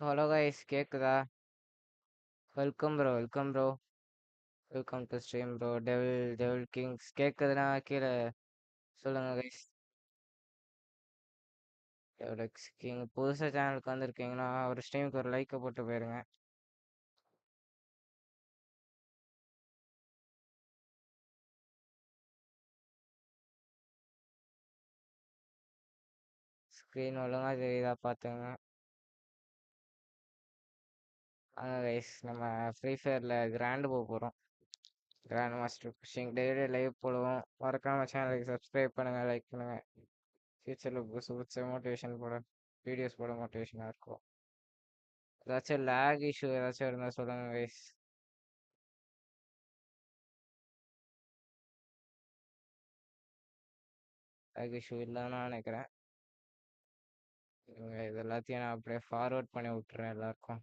Hello guys கேக்குதா? Welcome bro, welcome bro, welcome to stream bro. Devil devil kings கேக்குதுன்னா கீழே சொல்லுங்க guys. Devil king புதுசாக சேனலுக்கு வந்திருக்கீங்கன்னா ஒரு ஸ்ட்ரீமுக்கு ஒரு லைக்கை போட்டு போயிருங்க. ஸ்க்ரீன் ஒழுங்கா தெரியுதா பார்த்துங்க. வாங்க கைஸ், நம்ம ஃப்ரீ ஃபயரில் கிராண்டு போக போகிறோம். Grand master pushing daily live போடுவோம். மறக்காம சேனலுக்கு சப்ஸ்கிரைப் பண்ணுங்க, லைக் பண்ணுங்க. ஃபியூச்சரில் புதுசு மோட்டிவேஷன் போட வீடியோஸ் போட மோட்டிவேஷனாக இருக்கும். ஏதாச்சும் லேக் இஷ்யூ ஏதாச்சும் இருந்தால் சொல்லுங்க கைஸ். லேக் இஷ்யூ இல்லைன்னு நினைக்கிறேன். இது எல்லாத்தையும் நான் அப்படியே ஃபார்வர்ட் பண்ணி விட்டுறேன் எல்லாருக்கும்.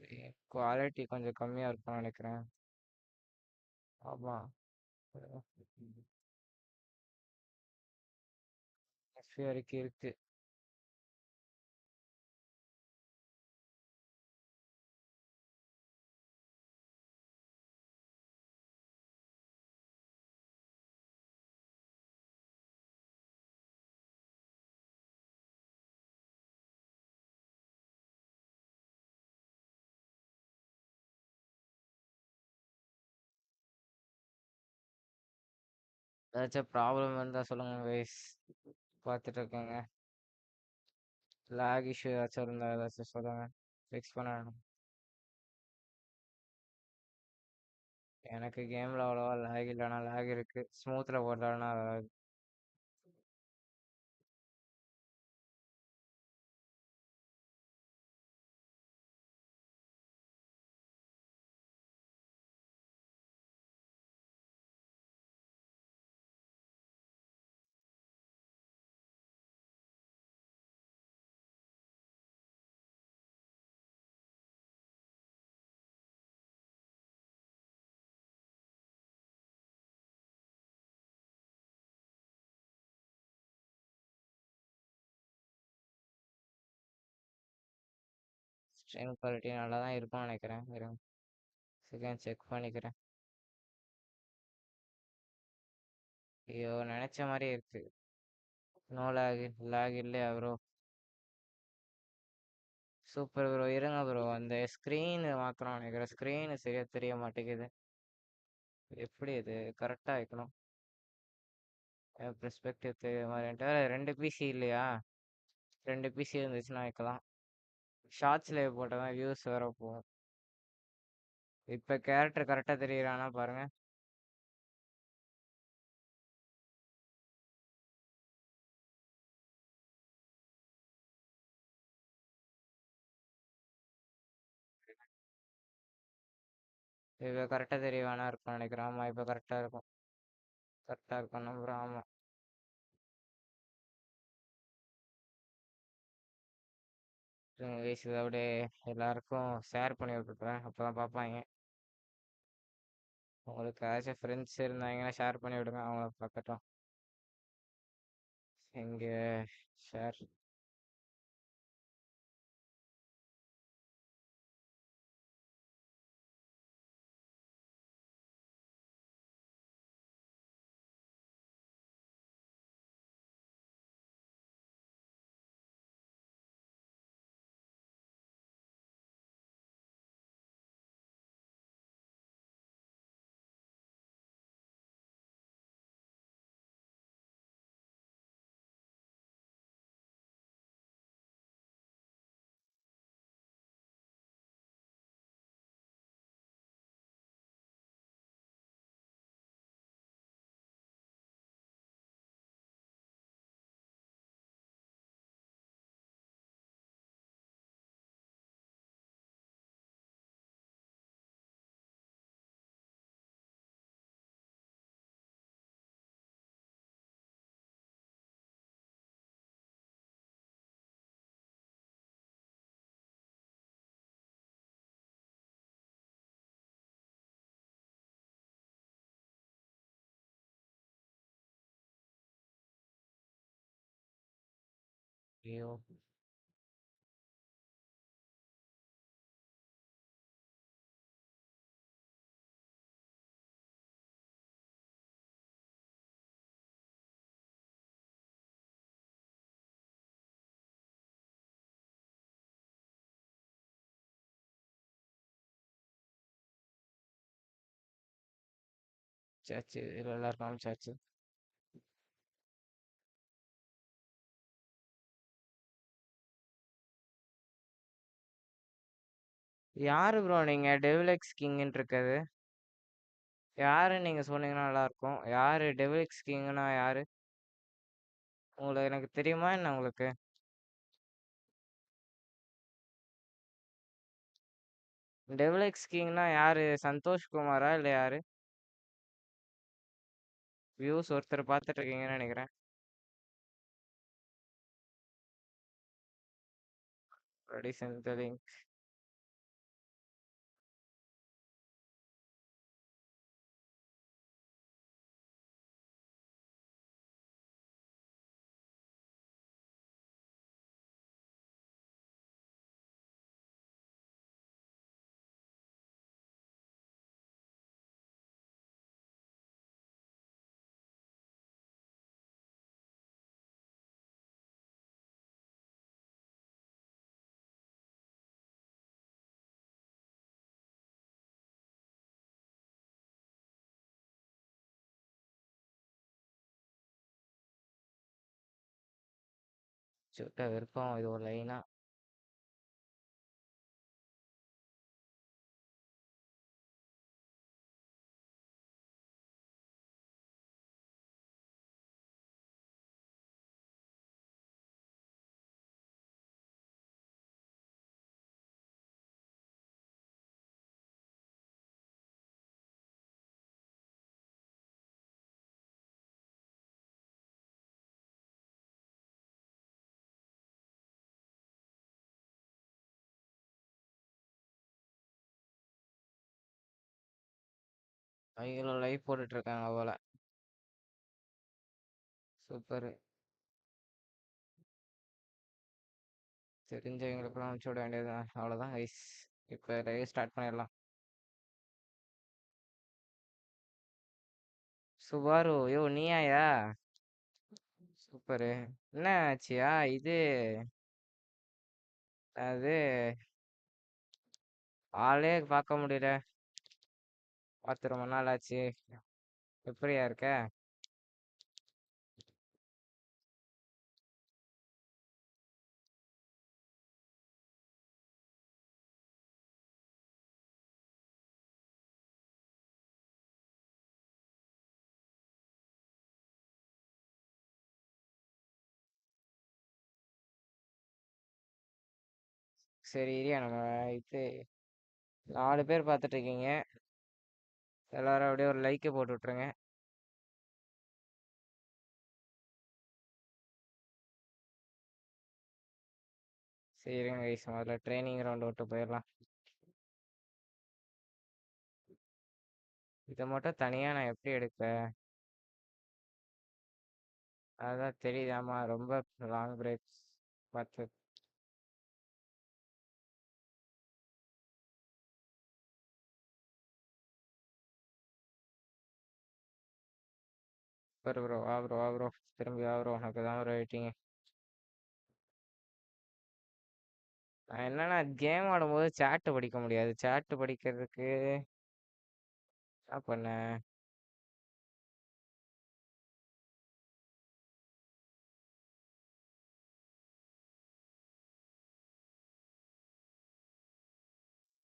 ஸ்க்ரீன் குவாலிட்டி கொஞ்சம் கம்மியாக இருக்கும்னு நினைக்கிறேன். ஆமாம், வரைக்கும் இருக்கு. ஏதாச்சும் ப்ராப்ளம் இருந்தால் சொல்லுங்க கைஸ், பார்த்துட்டு இருக்கேங்க. லேக் இஷ்யூ ஏதாச்சும் இருந்தால் ஏதாச்சும் சொல்லுங்க, ஃபிக்ஸ் பண்ணணும். எனக்கு கேமில் அவ்வளோவா லேக் இல்லைனா லேக் இருக்குது. ஸ்மூத்தில் போட்டாலும் அதாவது ஸ்ட்ரீம் குவாலிட்டி நல்லா தான் இருக்கும்னு நினைக்கிறேன். இருங்க செகண்ட் செக் பண்ணிக்கிறேன். ஐயோ, நினச்ச மாதிரியே இருக்கு. நோ லேக், லேக் இல்லையா ப்ரோ? Super bro. இருங்க ப்ரோ, அந்த ஸ்க்ரீன் மாத்திரம் நினைக்கிறேன். ஸ்க்ரீன் சரியா தெரிய மாட்டேங்குது. எப்படி இது கரெக்டாக வைக்கணும்? பெர்ஸ்பெக்டிவ் தெரிய மாதிரி ரெண்டு பிசி இல்லையா? ரெண்டு பிசி இருந்துச்சுன்னா வைக்கலாம். ஷார்ட்ஸ்ல போட்டால் தான் வியூஸ் வர போகும். இப்போ கேரக்டர் கரெக்டாக தெரியுறானா பாருங்க. இப்போ கரெக்டாக தெரியவானா இருக்கும்னு நினைக்கிறேன். ஆமாம், இப்போ கரெக்டாக இருக்கும். கரெக்டாக இருக்கும் நம்புறேன். ஆமாம். வயசு இதை அப்படியே எல்லாருக்கும் ஷேர் பண்ணி விட்டுருப்பேன், அப்போ தான் பார்ப்பாங்க. உங்களுக்கு ஏதாச்சும் ஃப்ரெண்ட்ஸ் இருந்தாங்கன்னா ஷேர் பண்ணி விடுங்க, அவங்கள பார்க்கட்டும். இங்கே ஷேர் ஐயோ! சர்ச்சு இதுல எல்லாருக்கும் சர்ச்சு. யாரு ப்ரோ நீங்க டெவில் எக்ஸ் கிங்ன்னு இருக்குது? யாருன்னு நீங்க சொன்னீங்கன்னா நல்லா இருக்கும். யாரு டெவில் எக்ஸ் கிங்னா யாரு? உங்களுக்கு எனக்கு தெரியுமா என்ன உங்களுக்கு? டெவில் எக்ஸ் கிங்னா யாரு? சந்தோஷ் குமாரா இல்ல யாரு? வியூஸ் ஒருத்தர் பார்த்துட்டு இருக்கீங்கன்னு நினைக்கிறேன். Ready send the link. சுட்ட விருப்பம் இது ஒரு லைனா. ஐயோ லைவ் போட்டுட்டு இருக்காங்க போல. சூப்பர். தெரிஞ்சவங்களுக்குலாம் அனுப்பிச்சு விட வேண்டியதுதான். அவ்வளோதான் கைஸ். இப்போ லைவ் ஸ்டார்ட் பண்ணிடலாம். சுபாரு யோ நீயாயா? சூப்பரு. என்ன ஆச்சியா இது? அது ஆளே பார்க்க முடியல. பார்த்து ரொம்ப நாள் ஆச்சு. எப்படியா இருக்க? சரி இரியா நம்ம இது 4 பேர் பார்த்துட்டு இருக்கீங்க. எல்லாரும் அப்படியே ஒரு லைக்கை போட்டு விட்ருங்க. சரிங்க கைஸ், முதல்ல ட்ரைனிங் ரவுண்ட் விட்டு போயிடலாம். இதை மட்டும் தனியாக நான் எப்படி எடுப்பேன்? அதான் தெரியுதாமா, ரொம்ப லாங் பிரேக்ஸ் பார்த்து. சூப்பர் ப்ரோ, வா ப்ரோ வா ப்ரோ, திரும்பி வா ப்ரோ, உனக்கு தான் ப்ரோ வெயிட்டிங்க. நான் என்னன்னா கேம் ஆடும்போது சேட்டு படிக்க முடியாது. சேட்டு படிக்கிறதுக்கு என்ன பண்ணேன்?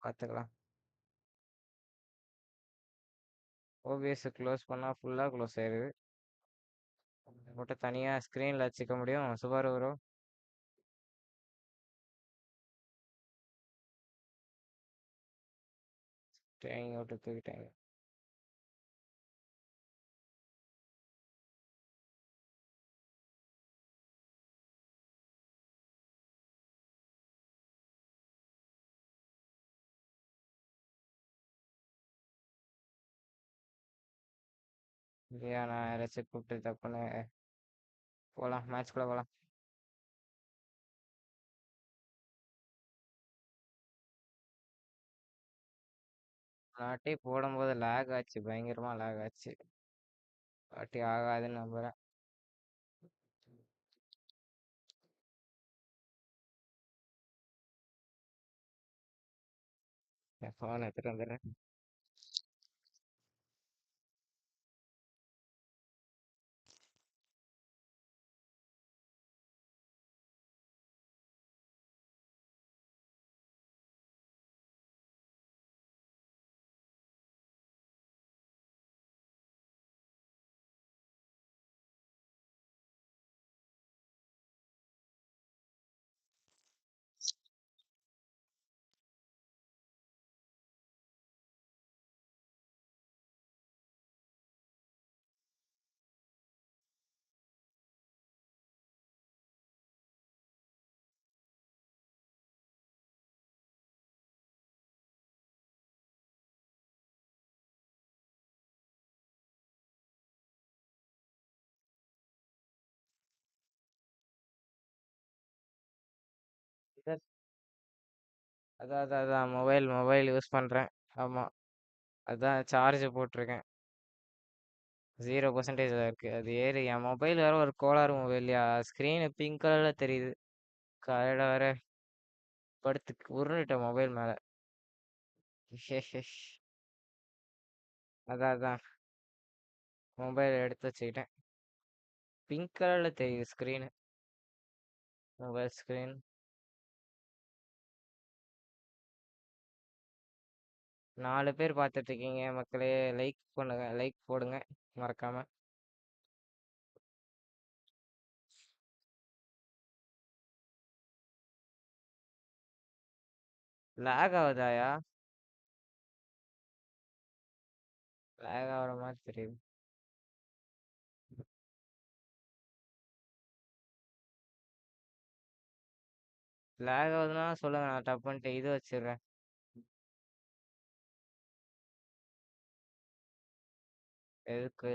பார்த்துக்கலாம். ஓபிஎஸ் க்ளோஸ் பண்ணால் ஃபுல்லாக க்ளோஸ் ஆயிடுது. மட்டும் தனியாக ஸ்க்ரீனில் வச்சுக்க முடியும். சுபாரு ப்ரோ ட்ரைனிங் விட்டு தூக்கிட்டாங்க. இல்லையா, நான் யாராச்சும் கூப்பிட்டு தப்புன்னு போகலாம், மேட்ச் கூட போகலாம். நாட்டி போடும்போது லேக் ஆச்சு, பயங்கரமா லேக் ஆச்சு. வாட்டி ஆகாதுன்னு நம்புறேன். என் ஃபோன் எடுத்துட்டு வந்துடுறேன். இதான் அதான் அதான் அதான் மொபைல் யூஸ் பண்றேன். ஆமா, அதான் சார்ஜ் போட்டிருக்கேன். 0% இருக்கு. அது ஏறி என் மொபைல் வேற ஒரு கோளாறு மொபைல்யா. ஸ்க்ரீனு பிங்க் கலர்ல தெரியுது. காலையில வேற படுத்து உருண்டுட்டேன் மொபைல் மேல. அதான் அதான் மொபைல் எடுத்து வச்சுக்கிட்டேன். பிங்க் கலர்ல தெரியுது ஸ்க்ரீனு, மொபைல் ஸ்க்ரீன். 4 பேர் பார்த்துட்டு இருக்கீங்க மக்களே. லைக் பண்ணுங்க, லைக் போடுங்க மறக்காம. லேக் ஆகுதாயா? லேக் ஆகுற மாதிரி தெரியுது. லேக் ஆகுதுன்னா சொல்லுங்க, நான் டப்புன்ட்டு இது வச்சிடுறேன். எதுக்கு?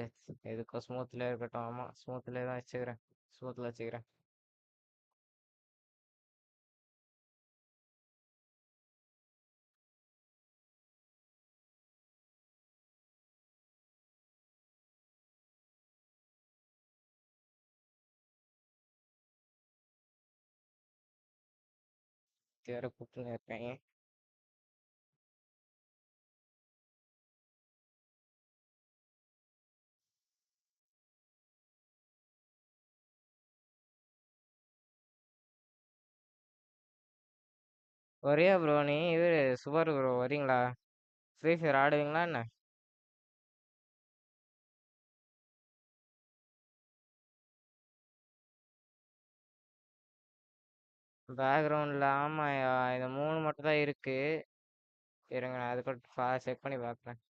எதுக்கோ ஸ்மூத்ல இருக்கட்டும். ஆமா, ஸ்மூத்ல தான் வச்சுக்கிறேன். ஸ்மூத்ல வச்சுக்கிறேன். வேற கூப்பிட்டு இருக்காங்க. ஒரே ப்ரோ, நீ இவரு சுபர் ப்ரோ வரீங்களா? ஃப்ரீ ஃபயர் ஆடுவீங்களா என்ன? பேக்ரவுண்ட்ல ஆமாயா, இந்த 3 மட்டும் தான் இருக்கு. இருங்க, நான் அதுக்கு செக் பண்ணி பார்க்குறேன்.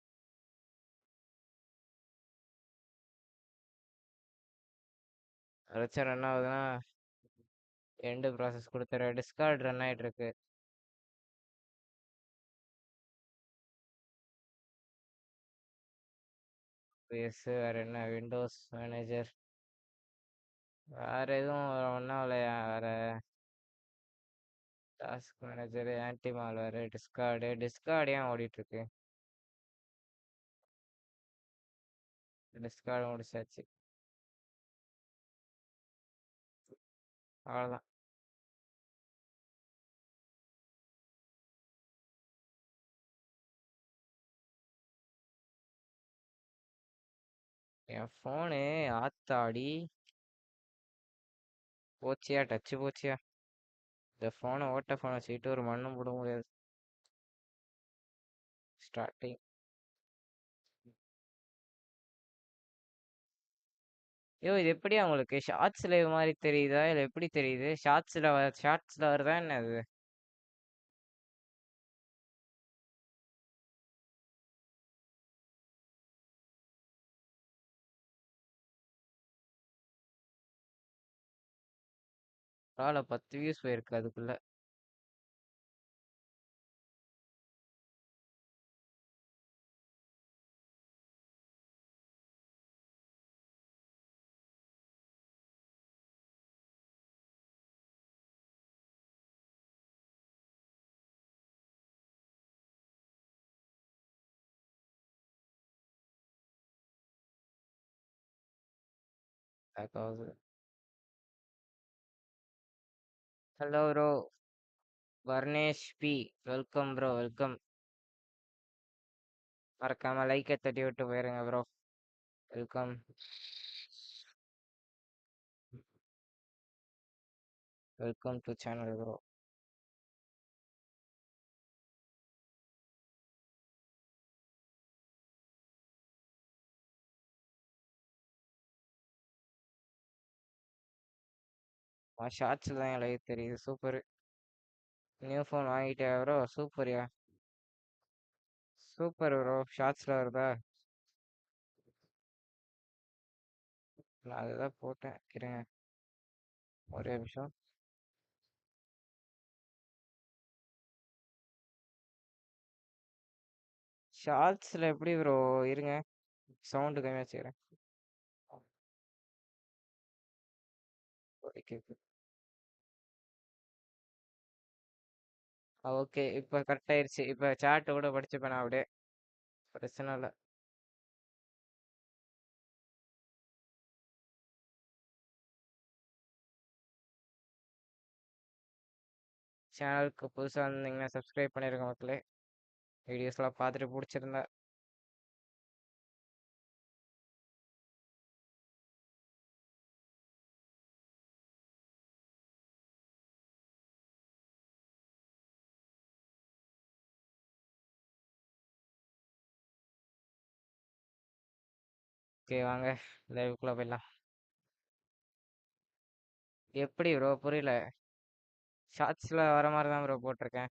பிரச்சனை என்ன ஆகுதுன்னா, எண்டு ப்ராசஸ் கொடுத்துற டிஸ்கார்ட் ரன் ஆயிட்டு இருக்கு. எஸ், வேற என்ன விண்டோஸ் மேனேஜர், வேற எதுவும் ஒன்றும் இல்லையா? வேற task manager, anti malware, Discord ஏன் ஓடிட்டு இருக்கு? டிஸ்கார்டு முடிச்சாச்சு, அவ்வளோதான். என் ஃபோனு ஆத்தாடி போச்சியா, டச்சு போச்சியா. இந்த ஃபோனை ஃபோனை வச்சுக்கிட்டு ஒரு மண்ணும் போட முடியாது. ஸ்டார்டிங். ஐயோ, இது எப்படியா உங்களுக்கு ஷார்ட்ஸ் லைவ் மாதிரி தெரியுதா, இல்லை எப்படி தெரியுது? ஷார்ட்ஸ்ல வருதா என்ன அது? பரவாயில்ல, 10 வியூஸ் போயிருக்கு அதுக்குள்ள. பேக் ஆகுது. Hello bro. Varnesh B. Welcome bro, welcome. மறக்காம லைக்கை தட்டி விட்டு போயிருங்க bro. Welcome. Welcome to channel bro. ஷார்ட்ஸ்ல தான் லைவ் தெரியுது. சூப்பர். நியூ ஃபோன் வாங்கிட்டே ப்ரோ? சூப்பர்யா. Super bro. ஷார்ட்ஸ்ல வருதா? நான் அதுதான் போட்டேன். இருங்க ஒரே நிமிஷம். ஷார்ட்ஸ்ல எப்படி ப்ரோ? இருங்க, சவுண்டு கம்மியா வச்சுக்கிறேன். ஓகே, இப்போ கரெக்ட் ஆயிருச்சு. இப்போ சாட் கூட படிச்சுப்பேன் நான் அப்படியே. பிரச்சனை இல்லை. சேனலுக்கு புதுசாக இருந்தீங்கன்னா சப்ஸ்கிரைப் பண்ணிருங்க மக்களே. வீடியோஸ்லாம் பார்த்துட்டு பிடிச்சிருந்தா ஓகே வாங்க லைவுக்குள்ள போயிடலாம். எப்படி ப்ரோ? புரியல. ஷார்ட்ஸ்ல வர மாதிரி தான் ப்ரோ போட்டிருக்கேன்.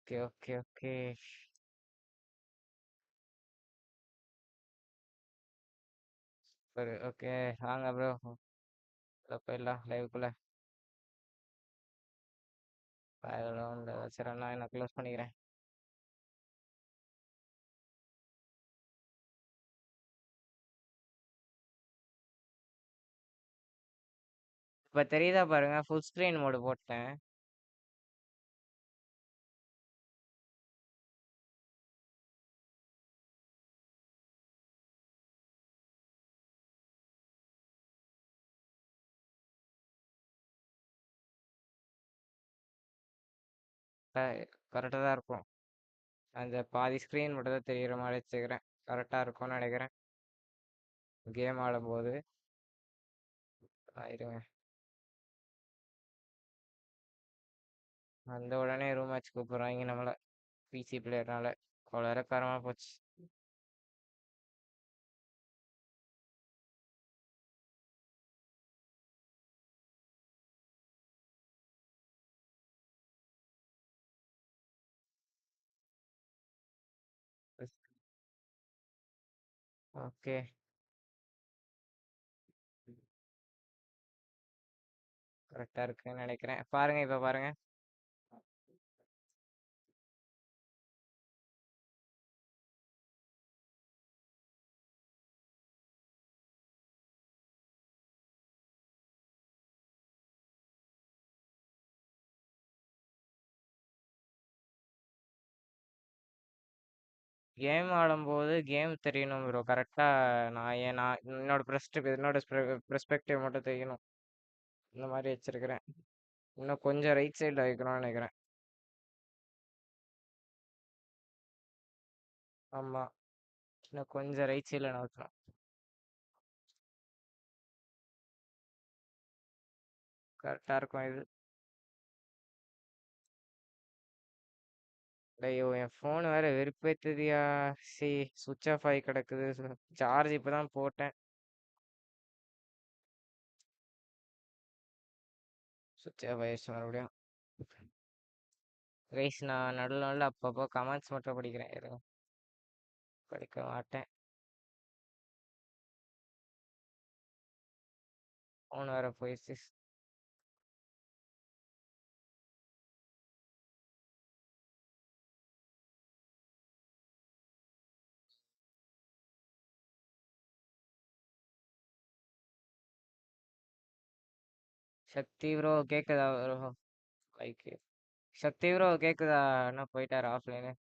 Okay okay okay. சரி ஓகே வாங்க ப்ரோ, போயிடலாம் லைவுக்குள்ள. சரி நான் என்ன க்ளோஸ் பண்ணிக்கிறேன். இப்போ தெரியுதா பாருங்க, ஃபுல் ஸ்க்ரீன் மோடு போட்டேன். கரெக்டாக தான் இருக்கும். அந்த பாதி ஸ்க்ரீன் மட்டும் தான் தெரியுற மாதிரி வச்சுக்கிறேன். கரெக்டாக இருக்கும்னு நினைக்கிறேன் கேம் ஆடும்போது. இருங்க, அந்த உடனே ரூம் மேட்ச் கூப்பிட்றாங்க நம்மளை. பிசி பிளேயர்னால அவ்வளோ இறக்காரமாக போச்சு. ஓகே கரெக்டாக இருக்குன்னு நினைக்கிறேன். பாருங்க இப்போ பாருங்க. கேம் ஆடும்போது கேம் தெரியணும் ப்ரோ கரெக்டாக. நான் என்னோட பெர்ஸ்பெக்டிவ் மட்டும் தெரியணும். இந்த மாதிரி வச்சிருக்கிறேன். இன்னும் கொஞ்சம் ரைட் சைடில் வைக்கணும்னு நினைக்கிறேன். ஆமாம், இன்னும் கொஞ்சம் ரைட் சைடில் நான் வைக்கணும். கரெக்டாக இருக்கும் இது. ஐயோ என் ஃபோன் வேற வெறுப்பேத்துதியா. சி சுவிட்ச் ஆஃப் ஆகி கிடக்குது. சார்ஜ் இப்போ தான் போட்டேன். சுவிட்ச் ஆஃப் ஆயிடுச்சு மறுபடியும். கைஸ் நான் நடுவில் நடுவில் அப்பப்போ கமெண்ட்ஸ் மட்டும் படிக்கிறேன். இருங்க, படிக்க மாட்டேன். ஃபோன் வேற போயிடுச்சு. சக்தி ப்ரோ கேக்குதா ப்ரோ? லைக் சக்தி ப்ரோ கேக்குதா? என்ன போயிட்டாரு ஆஃப்லைனு?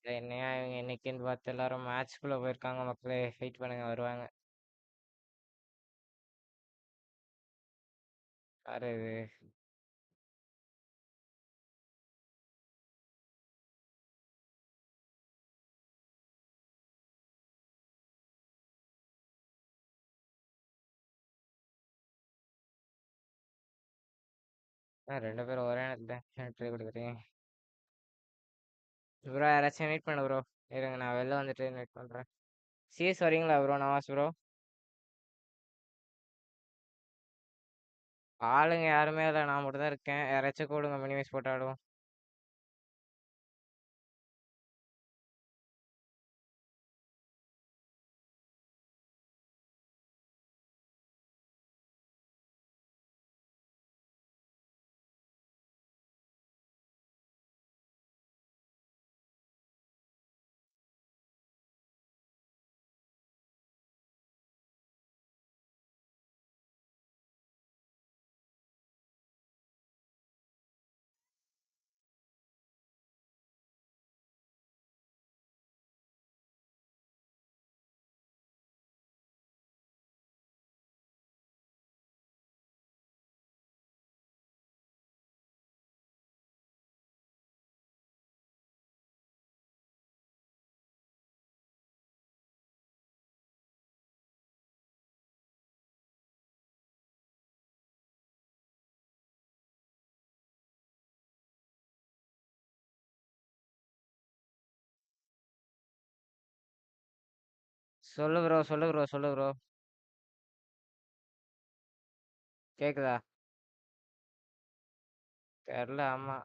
என்னையா இவங்க இன்னைக்குன்னு பார்த்து எல்லாரும் மேட்ச்க்குள்ள போயிருக்காங்க மக்களே. வெயிட் பண்ணுங்க வருவாங்க. யாரு இது? ரெண்டு பேரும் ஒரே நேரத்துல ட்ரை கொடுக்குறீங்க ப்ரோ. யாராச்சும் வெயிட் பண்ணு ப்ரோ. இருங்க நான் வெளில வந்துட்டு வெயிட் பண்றேன். சிஎஸ் வரீங்களா ப்ரோ? நவாஸ் ப்ரோ. ஆளுங்க யாருமே இல்லை, நான் மட்டும் தான் இருக்கேன். யாராச்சும் கூடுங்க, மினிமைஸ் போட்டு ஆடுவோம். சொல்லு ப்ரோ, சொல்லு ப்ரோ, சொல்லு ப்ரோ. கேக்குதா? தெரில. ஆமா.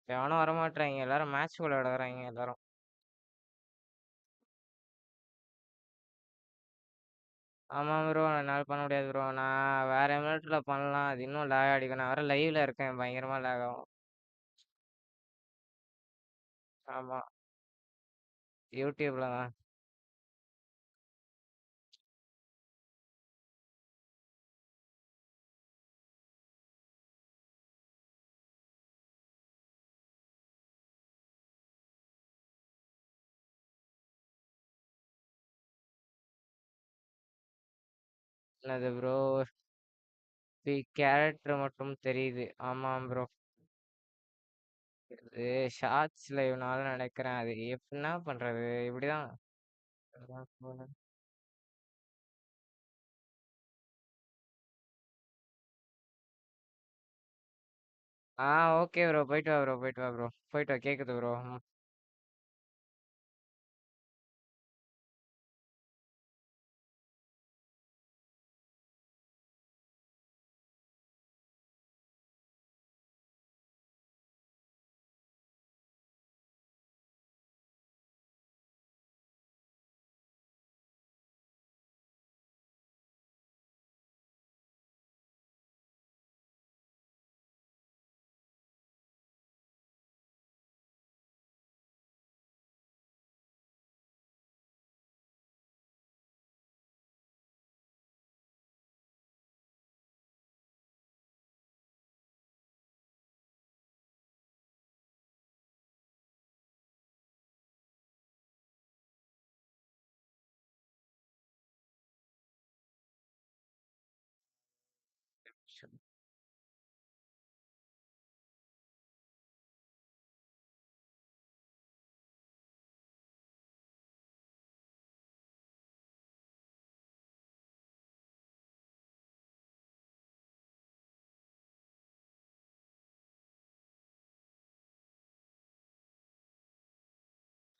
எவனும் வரமாட்டாங்க, எல்லாரும் மேட்ச் விளையாட வராங்க எல்லாரும். ஆமா ப்ரோ, என்னால் பண்ண முடியாது ப்ரோ. நான் வேற எமுலேட்டர்ல பண்ணலாம், அது இன்னும் லேக் அடிக்கும். நான் வேற லைவ்ல இருக்கேன், பயங்கரமா லேக் ஆகும். ஆமா, யூடியூப்ல தான். என்னது ப்ரோ? கேரக்டர் மட்டும் தெரியுது. ஆமாம் ப்ரோ. இது ஷார்ட்ஸ் லைவ்னால நினைக்கிறேன். அது எப்படின்னா பண்றது இப்படிதான். ஓகே ப்ரோ, போயிட்டு வா ப்ரோ, போயிட்டு வா ப்ரோ, போயிட்டு வா. கேக்குது ப்ரோ.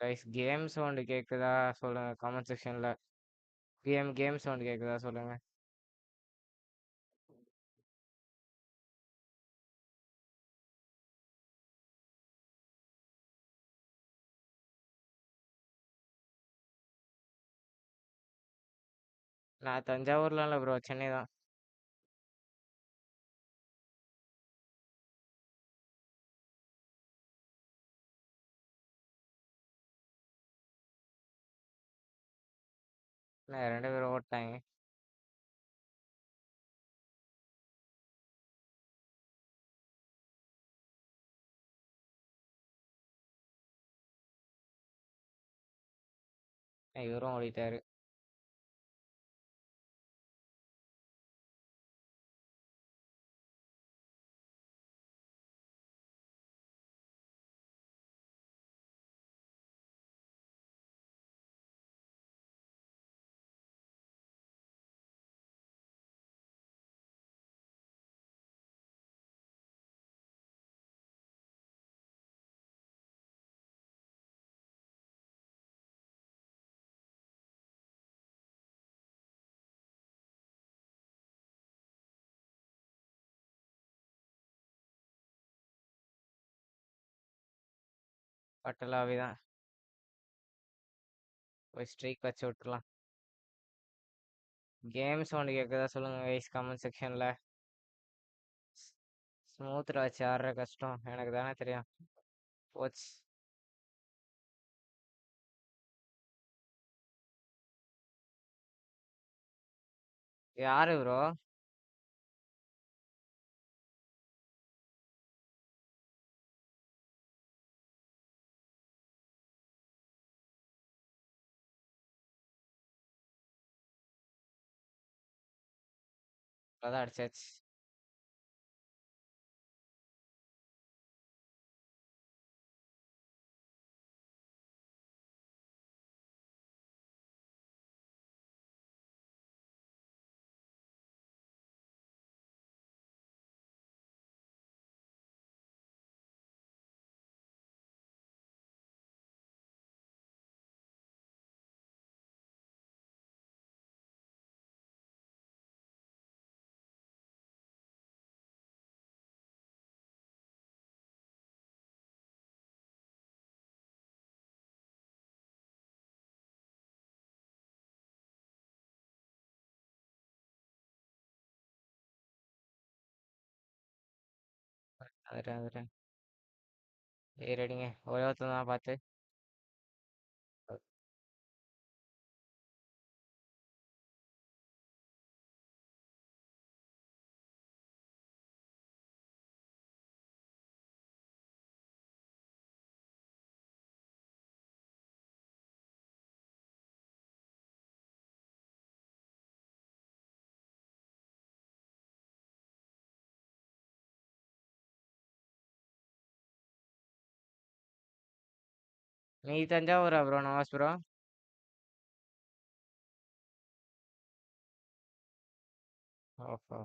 கைஸ், கேம் சவுண்ட் கேக்குதா சொல்லுங்க கமெண்ட் செக்ஷன்ல. கேம் சவுண்ட் கேக்குதா சொல்லுங்க. நான் தஞ்சாவூர்லாம் இல்ல ப்ரோ. சென்னை தான். என்ன 2 பேரும் ஓட்டாங்க. இவரும் ஓடிட்டாரு. பட்டலாவி தான். போய் ஸ்ட்ரைக் வச்சு விட்டுலாம். கேம் சவுண்ட் கேட்குதா சொல்லுங்க கைஸ் கமெண்ட் செக்ஷன்ல. ஸ்மூத்ல வச்சு ஆடுற கஷ்டம் எனக்கு தானே தெரியும். போச்சு. யாரு ப்ரோ? அதான் அடிச்சாச்சு. வந்துட்டேன் வந்துட்டேன். ரெடிங்க. ஒரே ஒருத்தன் தான் பார்த்து. நீ தஞ்சாவூரா ப்ரோ? நவாஸ் ப்ரோ. ஓஹோ.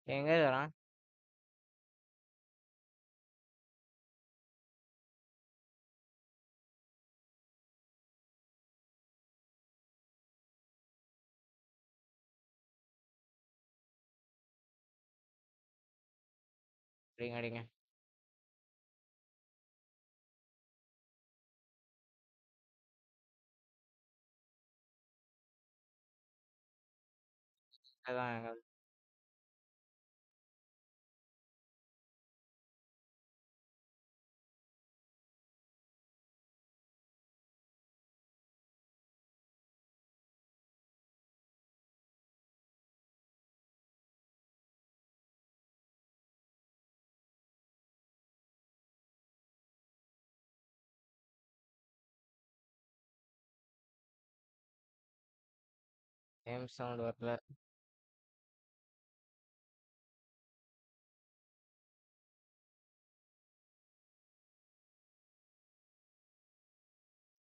எங்க வரான்? அடிங்க அடிங்க. அதான் கேம் சவுண்ட் வரல.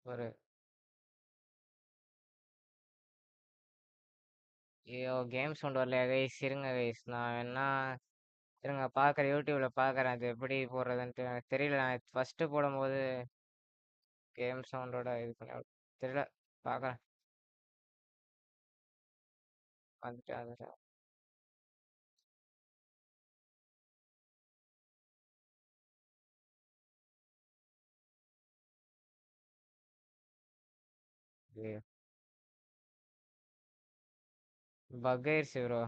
ஒரு ஐயோ! கேம் சவுண்ட் வரலையா கைஸ்? இருங்க கைஸ். நான் வேணா இருங்க பார்க்குறேன். யூடியூப்ல பார்க்குறேன். அது எப்படி போடுறதுன்ட்டு எனக்கு தெரியல. நான் ஃபர்ஸ்ட்டு போடும்போது கேம் சவுண்டோட இது பண்ணி தெரியல. பார்க்குறேன். வந்துட்டேன் வந்துட்டேன். இது பக் ஆயிருச்சு ப்ரோ.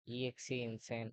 EXE insane.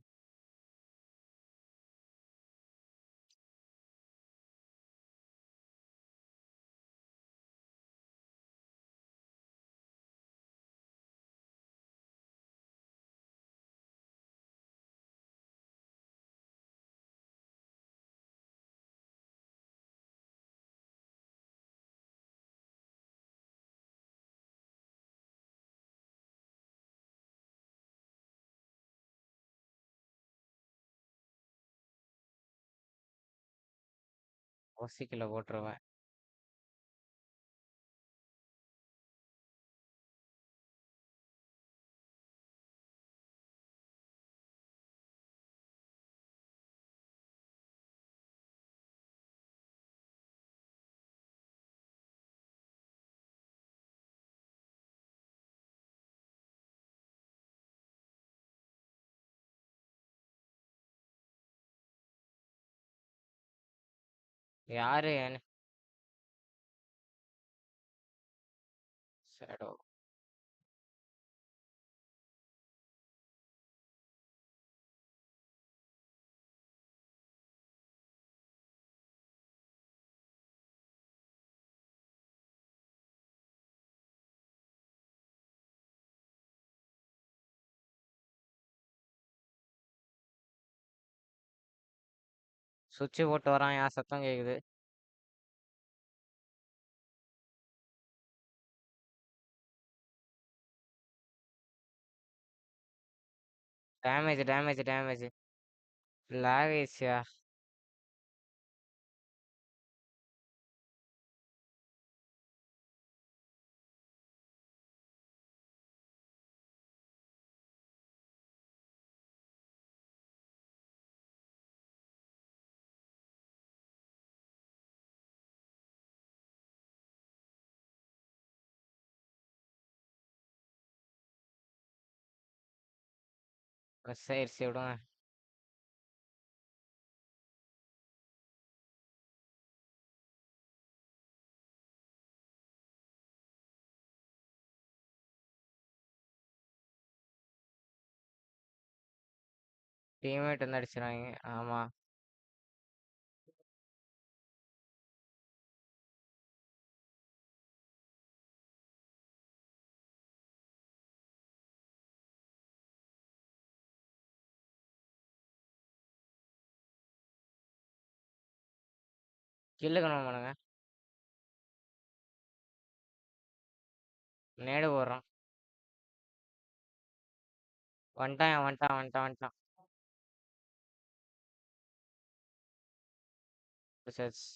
ஒசிக்கில போட்டுருவேன். யாரு ஷேடோ சுவிட்ச் போட்டு வரான். என் சத்தம் கேக்குது. Damage damage damage. லாக் ஆயிடுச்சியா? மிஸ் ஆயிடுச்சு விடுங்க. டீம்மேட் வந்து அடிச்சிருவாங்க. ஆமா. கில்லு கன்ஃபார்ம் பண்ணுங்க. நேடு போடுறான். வந்துட்டான் வந்துட்டான் வந்துட்டான் வந்துட்டான். பிடிச்சாச்சு.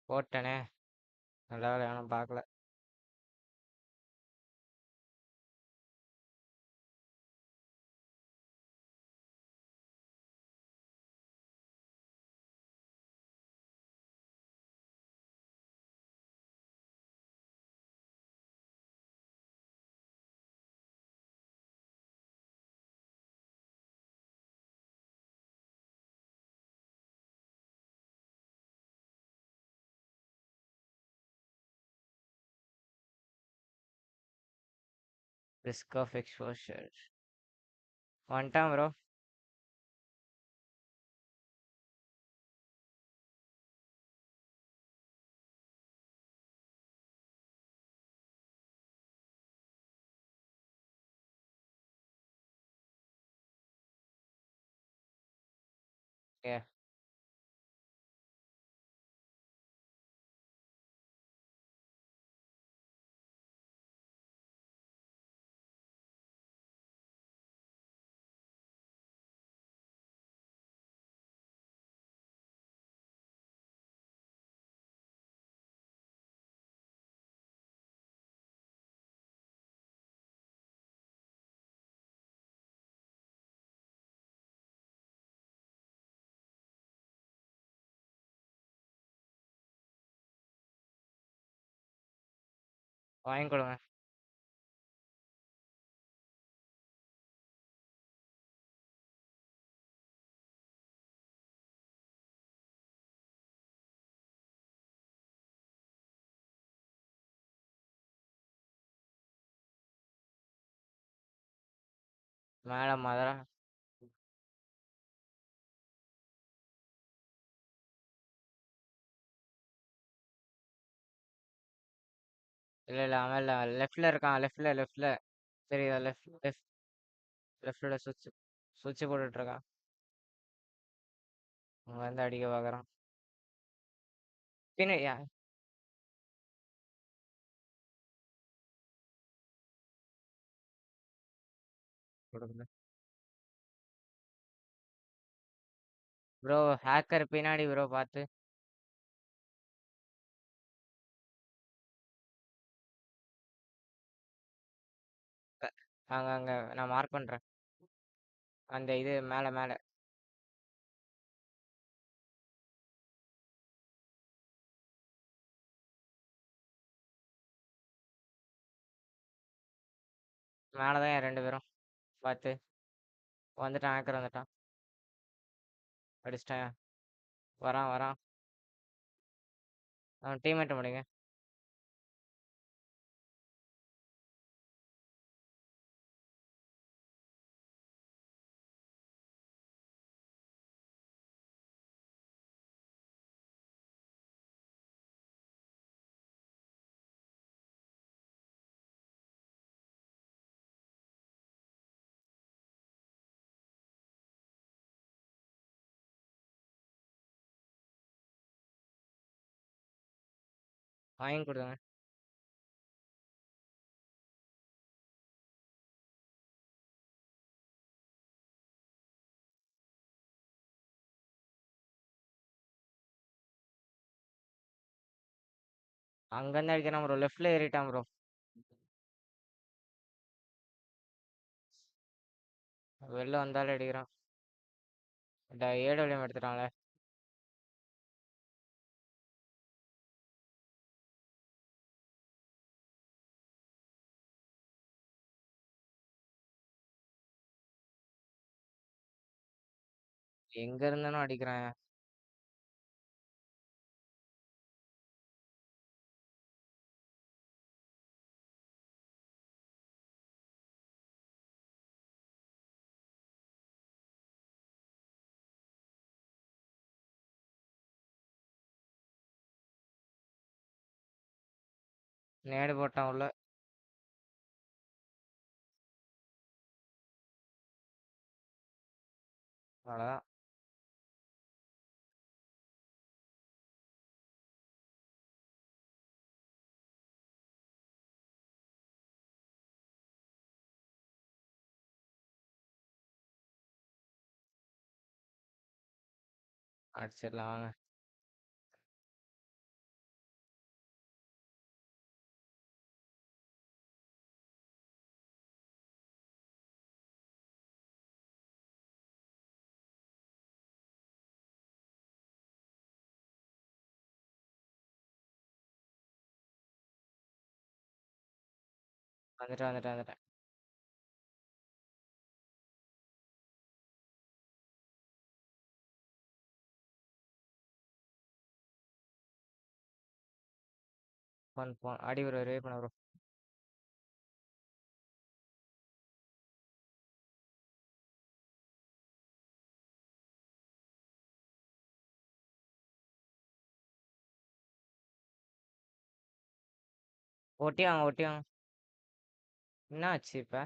போட்டனே. நல்ல வேலை வேணும் பார்க்கல. ரிஸ்க் ஆஃப் எக்ஸ்போஷர் வந்துட்டான் ப்ரோ. ஏ வாங்கி கொடுங்க. மேல மதுரை. இல்ல இல்ல அவன் இல்ல, லெஃப்ட்ல இருக்கான். லெஃப்ட்ல தெரியுதா? லெஃப்ட்ல சுவிட்ச் போட்டுட்டு இருக்கான். அங்க வந்து அடிக்க பாக்குறான். பின்னாடி ப்ரோ ஹேக்கர் பின்னாடி ப்ரோ பார்த்து. அங்க அங்க நான் மார்க் பண்றேன். அந்த இது மேல மேல மேலதான் என் 2 பேரும் பார்த்து. வந்துட்டான், ஹேக்கர் வந்துட்டான். அடிச்சிட்டேன். வரான் வரான். அவன் டீம்மேட் முடிங்க. வாங்கி கொடுங்க. அங்கேருந்து அடிக்கிறான் ப்ரோ. லெஃப்ட்ல ஏறிட்டான் ப்ரோ. வெளில வந்தாலும் அடிக்கிறான். ஏடபிள்யூஎம் எடுத்துட்டான்ல. எங்க இருந்தாலும் அடிக்கிறான். நேடு போட்டான் உள்ள. அவ்வளோதான். அடிச்சிடலாம் வாங்க. வந்துட்டேன். போன் அடி ப்ரோ. ரிவே பண்ண ப்ரோ. ஒட்டி வாங்க, ஒட்டி வாங்க. என்ன ஆச்சு இப்ப?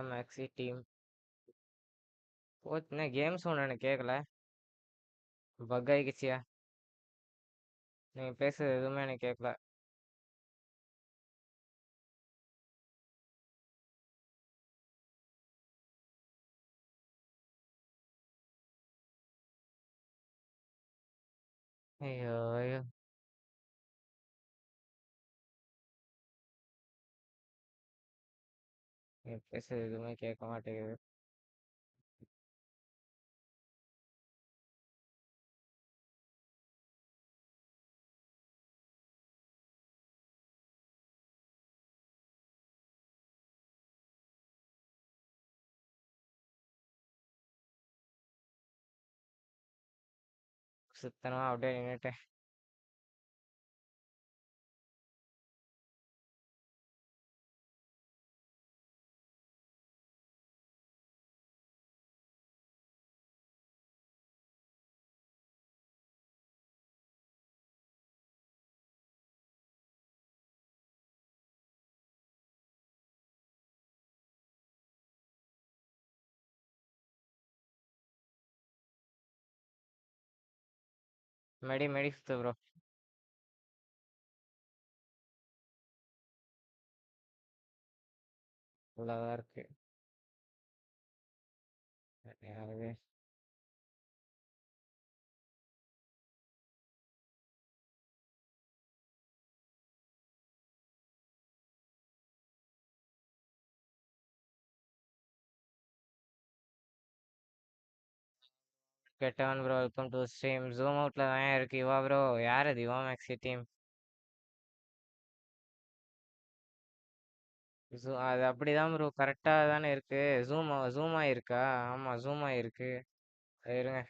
Maxi team. என்ன கேம்ஸ் ஒண்ணு எனக்கு கேட்கல. பக் ஆயிடுச்சியா? நீங்க பேசுறது எதுவுமே எனக்கு கேட்கல. ஐயோ ஐயோ! நீங்க பேசுறது எதுவுமே கேட்க மாட்டேங்குது. சுத்தமா அப்படியே நின்னுட்டேன். மெடி மெடி சுத்து ப்ரோ. நல்லாதான் இருக்கு. யாரு? கெட்டவன் bro, welcome to stream. Zoom அவுட்ல தான் இருக்கு. இவா ப்ரோ, யார் அது? இவா மேக்ஸி டீம். அது அப்படிதான் ப்ரோ, கரெக்டா தானே இருக்கு. ஜூம் ஆயிருக்கா? ஆமா, ஜூம் ஆயிருக்கு. இருங்க.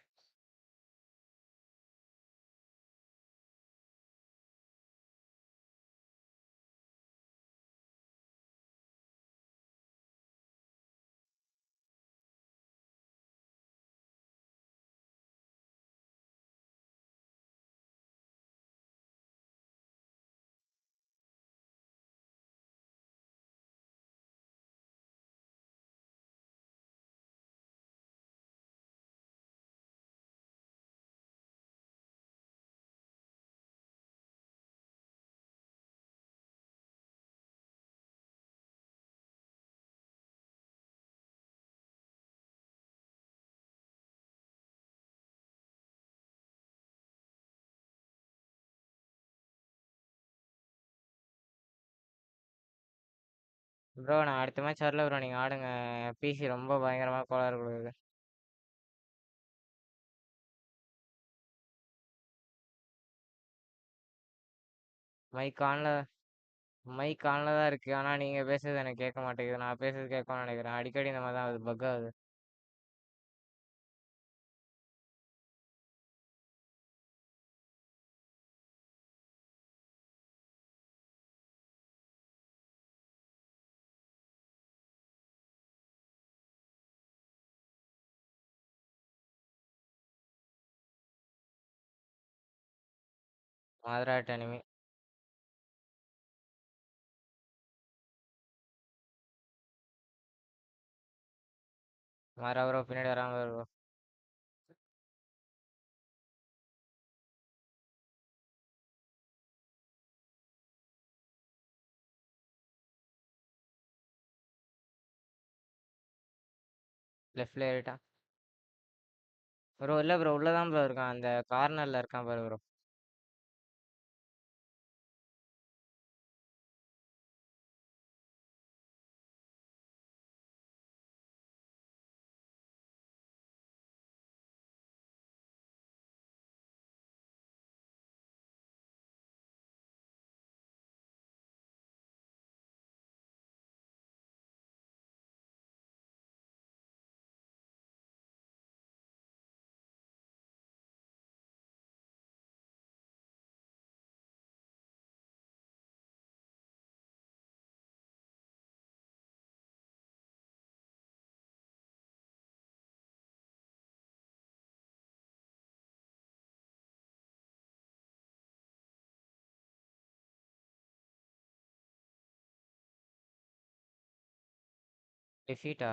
ப்ரோ நான் அடுத்த மேட்ச் வரல ப்ரோ, நீங்க ஆடுங்க. பிசி ரொம்ப பயங்கரமா கோளாறு கொடுக்குது. மைக் ஆன்ல மைக் ஆன்ல தான் இருக்கு. ஆனா நீங்க பேசுறது எனக்கு கேட்க மாட்டேங்குது. நான் பேசுறது கேட்கணும்னு நினைக்கிறேன். அடிக்கடி இந்த மாதிரி தான் ஆகுது, பக் ஆகுது. மதுராட் அனிமி. மர ப்ரோ பின்னாடி வராம ப்ரோ. லெஃப்ட்ல ஏறிட்டா ப்ரோ. இல்ல ப்ரோ, உள்ளதான் ப்ரோ இருக்கான். அந்த கார்னர்ல இருக்கான் பாரு ப்ரோ. டிஃபீட்டா?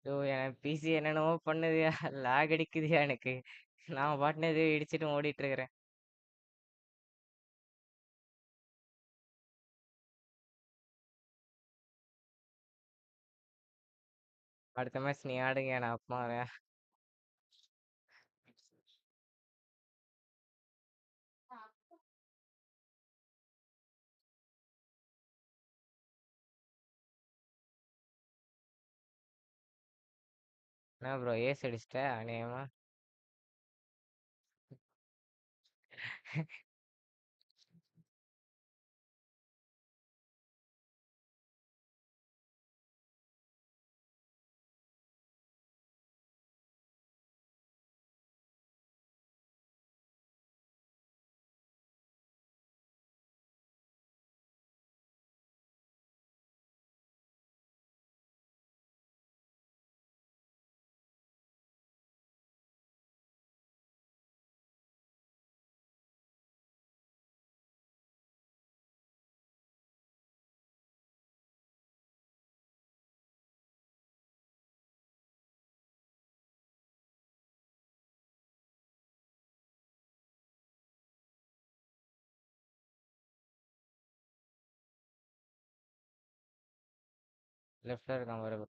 ஐயோ, என் பிசி என்னென்னமோ பண்ணுதுயா. லேக் அடிக்குதுயா எனக்கு. நான் பாட்டுன்னு எதையோ இடிச்சிட்டு ஓடிட்டு இருக்கிறேன். அடுத்த மேட்ச் நீ ஆடுங்க, நான் அப்பமா வரேன். என்ன ப்ரோ, ஏஸ் அடிச்சிட்ட அநேகமா? லெஃப்ட்ல இருக்கான் பாரு bro.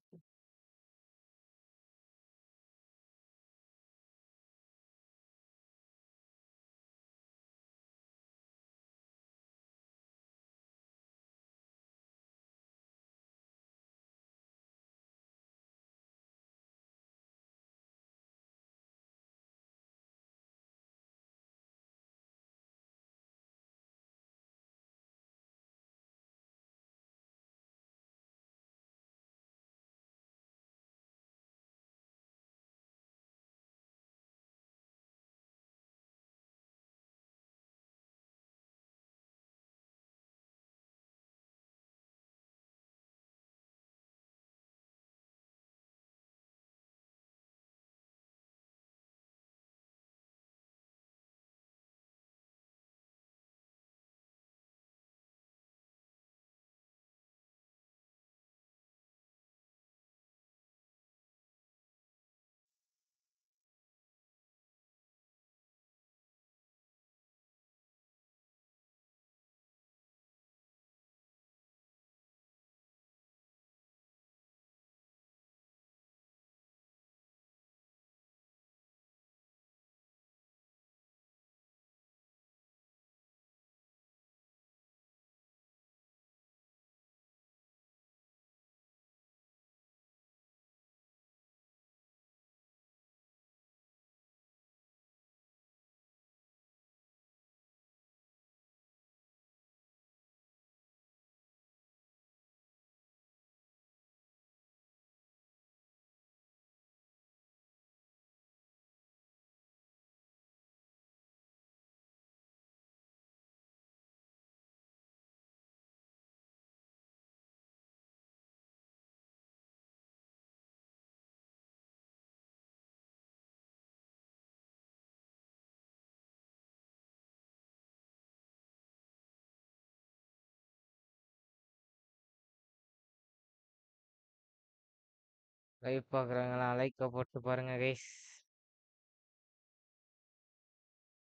லைவ் பார்க்குறவங்களாம் லைக்கை போட்டு பாருங்க கைஸ்.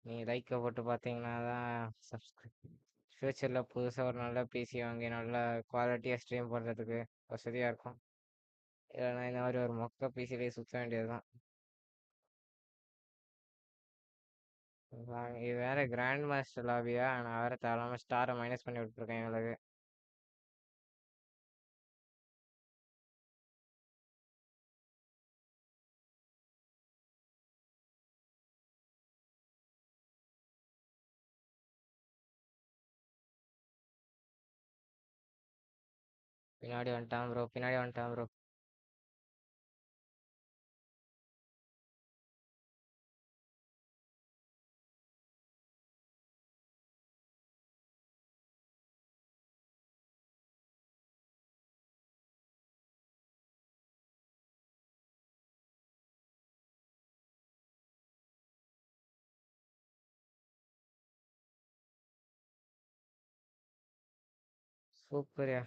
நீ லைக்கை போட்டு பார்த்தீங்கன்னா தான் சப்ஸ்கிரைப் ஃப்யூச்சரில் புதுசாக ஒரு நல்ல பிசி வாங்கி நல்லா குவாலிட்டியாக ஸ்ட்ரீம் பண்ணுறதுக்கு வசதியாக இருக்கும். இல்லைன்னா இந்த மாதிரி ஒரு மொக்க பிசிலேயே சுற்ற வேண்டியது தான். இது வேற கிராண்ட் மாஸ்டர் லாபியா, நான் வேற தேவையில்லாம ஸ்டாரை மைனஸ் பண்ணி விட்டுருக்கேன் எங்களுக்கு. பின்னாடி வந்துட்டான் ப்ரோ, பின்னாடி வந்துட்டான் ப்ரோ. சூப்பர்யா.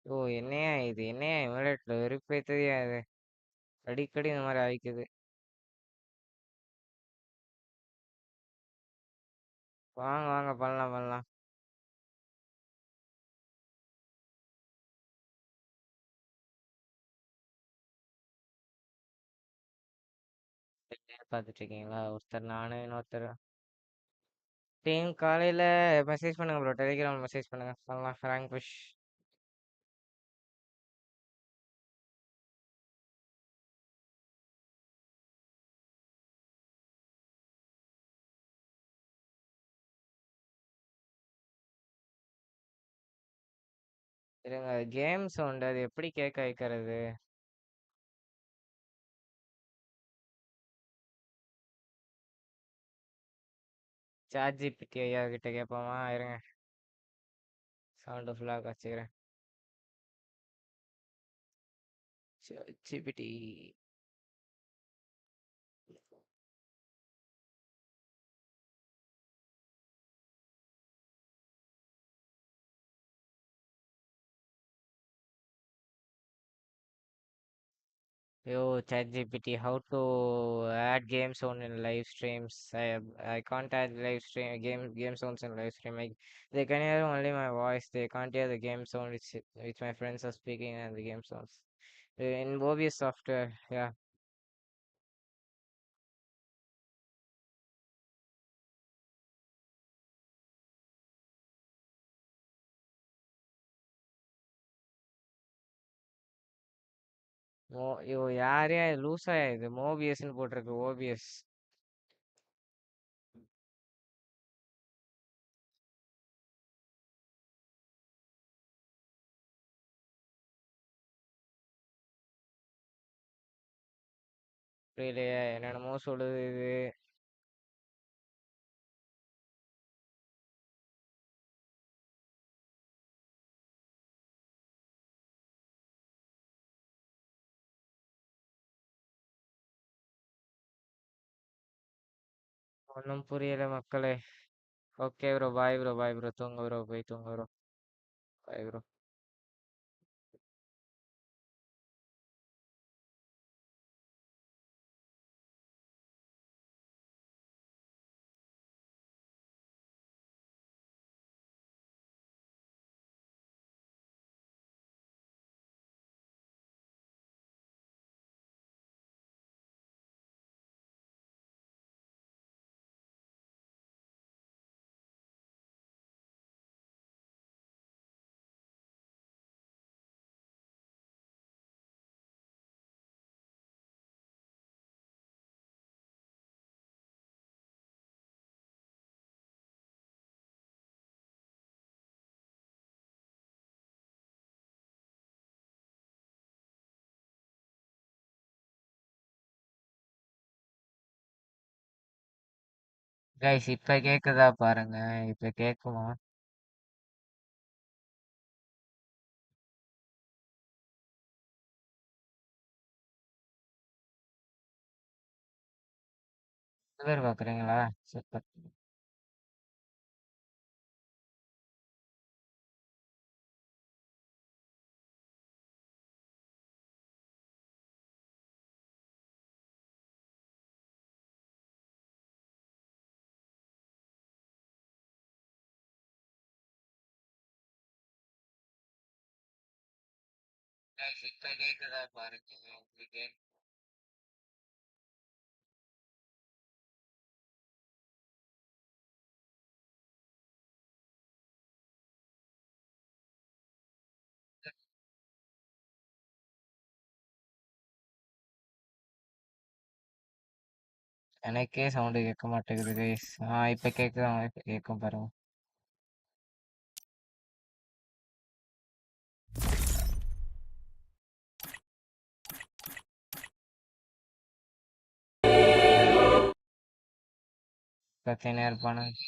ஓ என்னையா இது, என்னையா இமலேட்டில் வெறுப்பேற்றதையா இது, அடிக்கடி இந்த மாதிரி ஆயிக்குது. வாங்க வாங்க, பண்ணலாம் பண்ணலாம். பார்த்துட்டு இருக்கீங்களா? ஒருத்தர் நானு, இன்னொருத்தர் டீம். காலையில் மெசேஜ் பண்ணுங்க ப்ரோ, டெலிகிராம் மெசேஜ் பண்ணுங்க, பண்ணலாம் ரேங்க் புஷ். இருங்க, கேம் சவுண்ட் அது எப்படி கேட்க வைக்கிறது? சாட் ஜிபிடி ஐயா கிட்ட கேட்போமா? இருங்க, சவுண்டு ஃபுல்லாக வச்சுக்கிறேன். ChatGPT. Yo, ChatGPT, how to add game zone in live streams? I can't add live stream game zones in live stream. They can hear only my voice. They can't hear the game zone which my friends are speaking and the game zones. In OBS software, yeah. ஐயோ யாரையா லூஸாயா இது? மோபிஎஸ்ன்னு போட்டிருக்கு, OPS. புரியலையே, என்னென்னமோ சொல்லுது இது. ஒன்றும் புரியல மக்களே. Okay bro, bye bro, bye bro, தூங்க ப்ரோ, போய் தூங்க ப்ரோ, பாய் ப்ரோ. கைஸ் இப்ப கேக்குதா பாருங்க. இப்ப கேக்குமா? பேர் பாக்குறீங்களா? சூப்பர். கைஸ் இப்ப கேக்குதா பாருங்க. இப்ப எனக்கே சவுண்ட் கேட்க மாட்டேங்குது கைஸ். இப்ப கேக்குதா? இப்ப கேட்கும் பாருங்க. கத்தினே இருப்பானுங்க.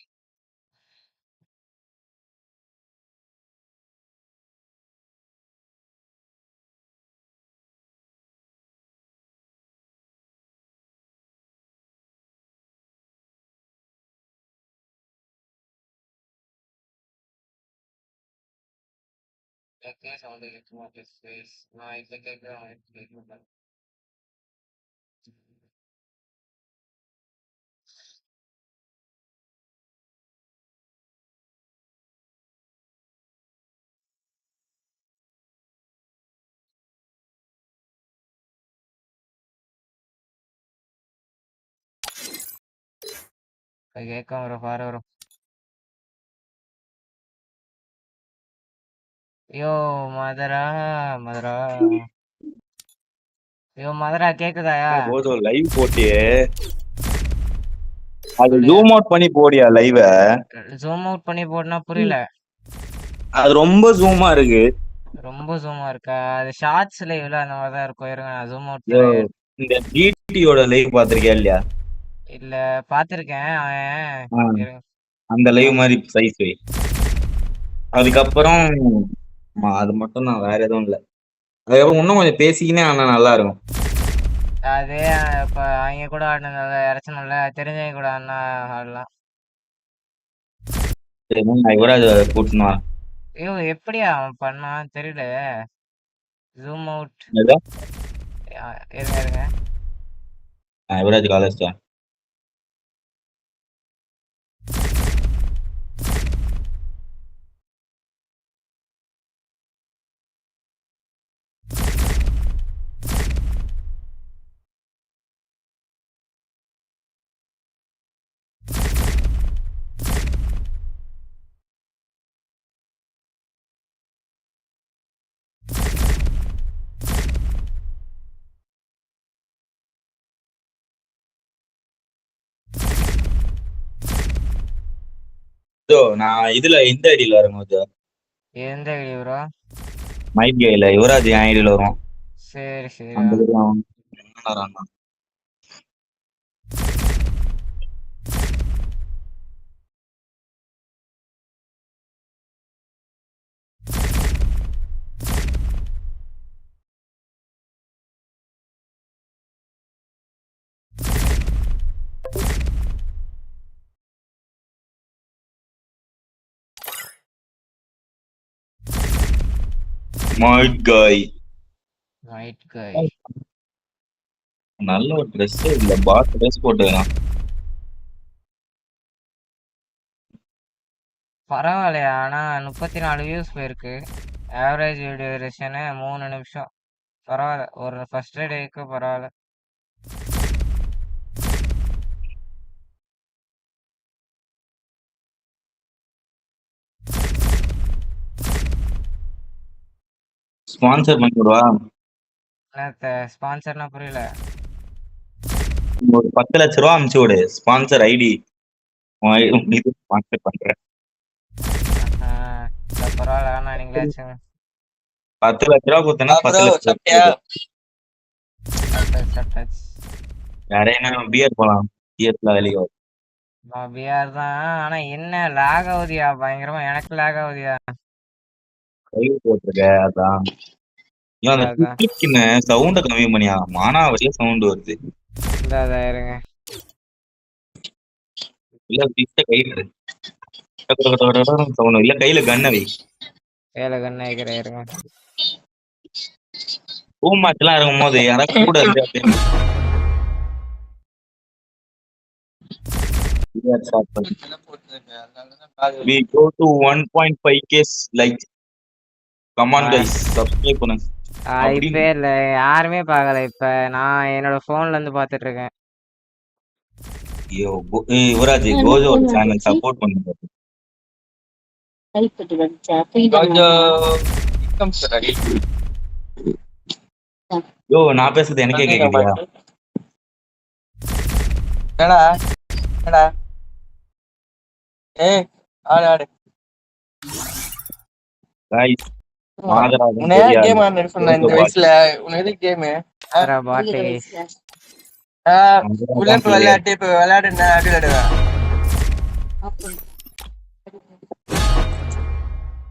எனக்கே சவுண்ட் கேட்க மாட்டேங்குது கைஸ். இப்ப கேக்குதா? இப்ப கேட்கும் பாருங்க. இப்ப கேட்கும் வரும் பாரு வரும். யோ மதுரா மதுரா. யோ மதுரா கேக்குதாயா? போதும் லைவ் போட்டியே. அது சொல்லுங்க. ஜூம் அவுட் பண்ணி போடியா லைவ. ஜூம் அவுட் பண்ணி போடனா புரியல. அது ரொம்ப ஜூமா இருக்கு. ரொம்ப ஜூமா இருக்கா? அது ஷார்ட்ஸ் லைவ்ல அந்த மாதிரி தான் இருக்கும். இருங்க நான் ஜூம் அவுட் யோ, தரேன். இந்த டிடியோட லைவ் பாத்திருக்கியா இல்லையா? இல்ல பாத்திருக்கேன் அவன். ஆ, இருங்க. அந்த லைவ் மாதிரி சைஸ் வை. அதுக்கப்புறம் அது மட்டும் தான், வேற எதுவும் இல்ல. அதுக்கப்புறம் இன்னும் கொஞ்சம் பேசிக்கினே ஆனா நல்லா இருக்கும். அதே இப்ப அவங்க கூட ஆடினது இறச்சணும்ல, தெரிஞ்சவங்க கூட ஆடினா ஆடலாம். நான் யுவராஜ் கூட்டினா ஐயோ எப்படியா அவன் பண்ணான் தெரியல. Zoom out. இருங்க இருங்க. யுவராஜ் காலேஜ் தான். நான் இதுல இந்த ஐடியில வரும்போது எந்த வீடியோ ப்ரோ? மைட் கைல யுவராஜ் என் ஐடியில வரும். சரி சரி. அந்த video அவன் வரான். மைட் காய் ரைட் கை. நல்ல ஒரு ட்ரெஸ் இல்ல, பாஸ் ட்ரெஸ் போட்டுக்கிறான். பரவாயில்லையா? ஆனா 34 வியூஸ் போயிருக்கு. ஆவரேஜ் வீடியோ டியூரேஷனு 3 நிமிஷம். பரவாயில்ல, ஒரு ஃபர்ஸ்ட் டேக்கு பரவாயில்ல. ஸ்பான்சர் பண்ணி விடுவா. என்னத்த ஸ்பான்சர்னா புரியல. ஒரு 10 லட்ச ரூபா அனுப்பிச்சு விடு, ஸ்பான்சர் ஐடி ஸ்பான்சர் பண்றேன். பரவாயில்ல, ஆனா நீங்களாச்சும் 10 லட்ச ரூபா கொடுத்தனா 10 லட்சம் சாப்பிட்டாச்சு. வேற என்ன பியர் போலாம், பியர்ல வெளியே பிஆர் தான். ஆனா என்ன லேக் ஆகுதியா பயங்கரமா, எனக்கு லேக் ஆகுதியா. கையில் போட்டிருக்க அதான். ஏன் அந்த அதான் கிளிக்கின சவுண்ட கம்மி பண்ணியா? மானாவரியா சவுண்ட் வருது. இந்த இருங்க. இல்ல பிஸ்ட கையில சவுண்ட் இல்ல, கையில கண்ண வை. வேலை கண்ணு வைக்கிறேன் இருங்க. ஹோம் மேட்ச் எல்லாம் இருக்கும் போது யாராவது கூட இருந்து அப்படியே start பண்ணு. We go to 1.5k likes. Come on guys, subscribe பண்ணுங்க. இப்ப இல்ல, யாருமே பார்க்கல. இப்ப நான் என்னோட போன்ல இருந்து பாத்துட்டு இருக்கேன். ஐயோ, யுவராஜ் கோஜோ சேனல் சப்போர்ட் பண்ணுங்க. யோ, நான் பேசுறது எனக்கே கேக்குதியா? என்னடா என்னடா ஆடு ஆடு Guys, மாதராஜன் உன்னை தெரியாது. கேம் ஆடுன்னு சொன்ன இந்த வயசுல உனக்கு எதுக்கு கேமு பாட்டு உள்ள இப்ப விளையாட்டு இப்ப விளையாடுனா அப்படி விளையாடுவேன்.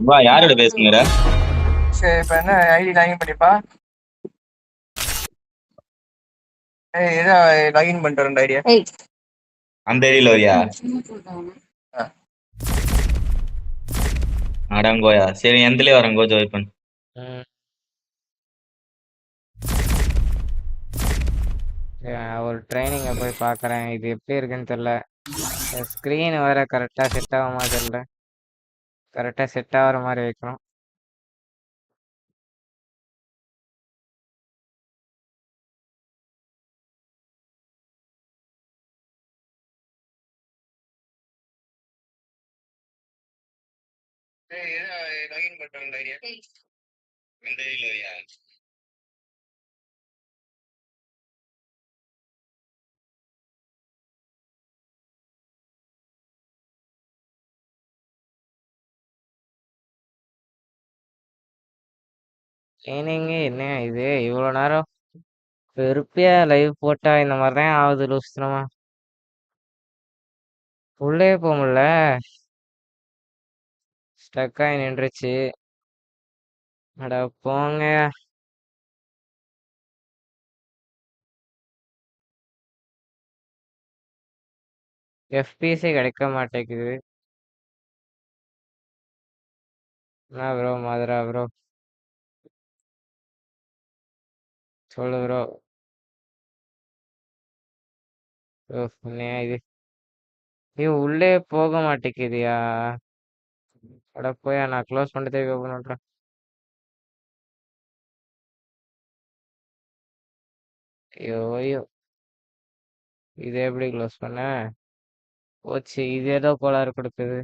வா, யாரோட பேசுங்கற? சரி இப்ப என்ன ஐடி லாகின் பண்ணிப்பா. ஏதோ லாகின் பண்ணிட்டு வரேன் ஐடியா. அந்த ஐடியில வரியா? அடங்கோயா. சரி, எந்தலயே வரேன் கோஜோ ஓபன். ஒரு ட்ரைனிங்க போய் பாக்குறேன். இது எப்படி இருக்குன்னு தெரியல. ஸ்கிரீன் வேற கரெக்டா செட் ஆக மாதிரி தெரியல. கரெக்டா செட் ஆகிற மாதிரி வைக்கணும். லாகின் பண்ணிட்டு வரேன் ஐடியா. அந்த ஐடியில வரியா? ட்ரைனிங் என்ன இது இவ்வளோ நேரம் வெறுப்பியா லைவ் போட்டா இந்த மாதிரி தான் ஆகுது லூசுனமா. உள்ளே போக முடியல, ஸ்டக் ஆகி நின்றுச்சு. அட போங்க. எஃபிஎஸ்ஸே கிடைக்க மாட்டேங்குது. என்ன ப்ரோ மதுரா ப்ரோ, சொல்லு ப்ரோ. இது உள்ளே போக மாட்டேங்குதியா? அட போயா, நான் க்ளோஸ் பண்ணிட்டு ஓப்பன் பண்றேன். ஐயோ ஐயோ, இது எப்படி க்ளோஸ் பண்ண போச்சு? இது ஏதோ கோளாறு கொடுக்குது.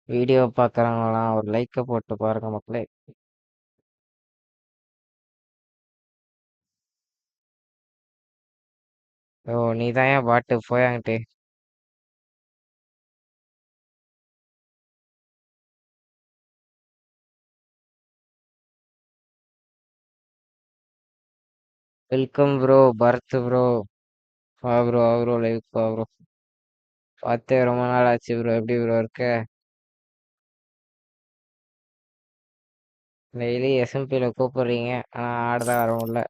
வீடியோ பார்க்குறவங்களாம் ஒரு லைக்கை போட்டு பாருங்க மக்களே. ஓ, நீ தான் ஏன் பாட்டு போயாங்கிட்டு. Welcome bro Bharath bro. வா ப்ரோ, லைவ் வா ப்ரோ. பார்த்தே ரொம்ப நாள் ஆச்சு ப்ரோ. எப்படி ப்ரோ இருக்க? டெய்லி எஸ்எம்பியில் கூப்பிடுறீங்க, ஆனால் ஆடுதான் வர முடியல.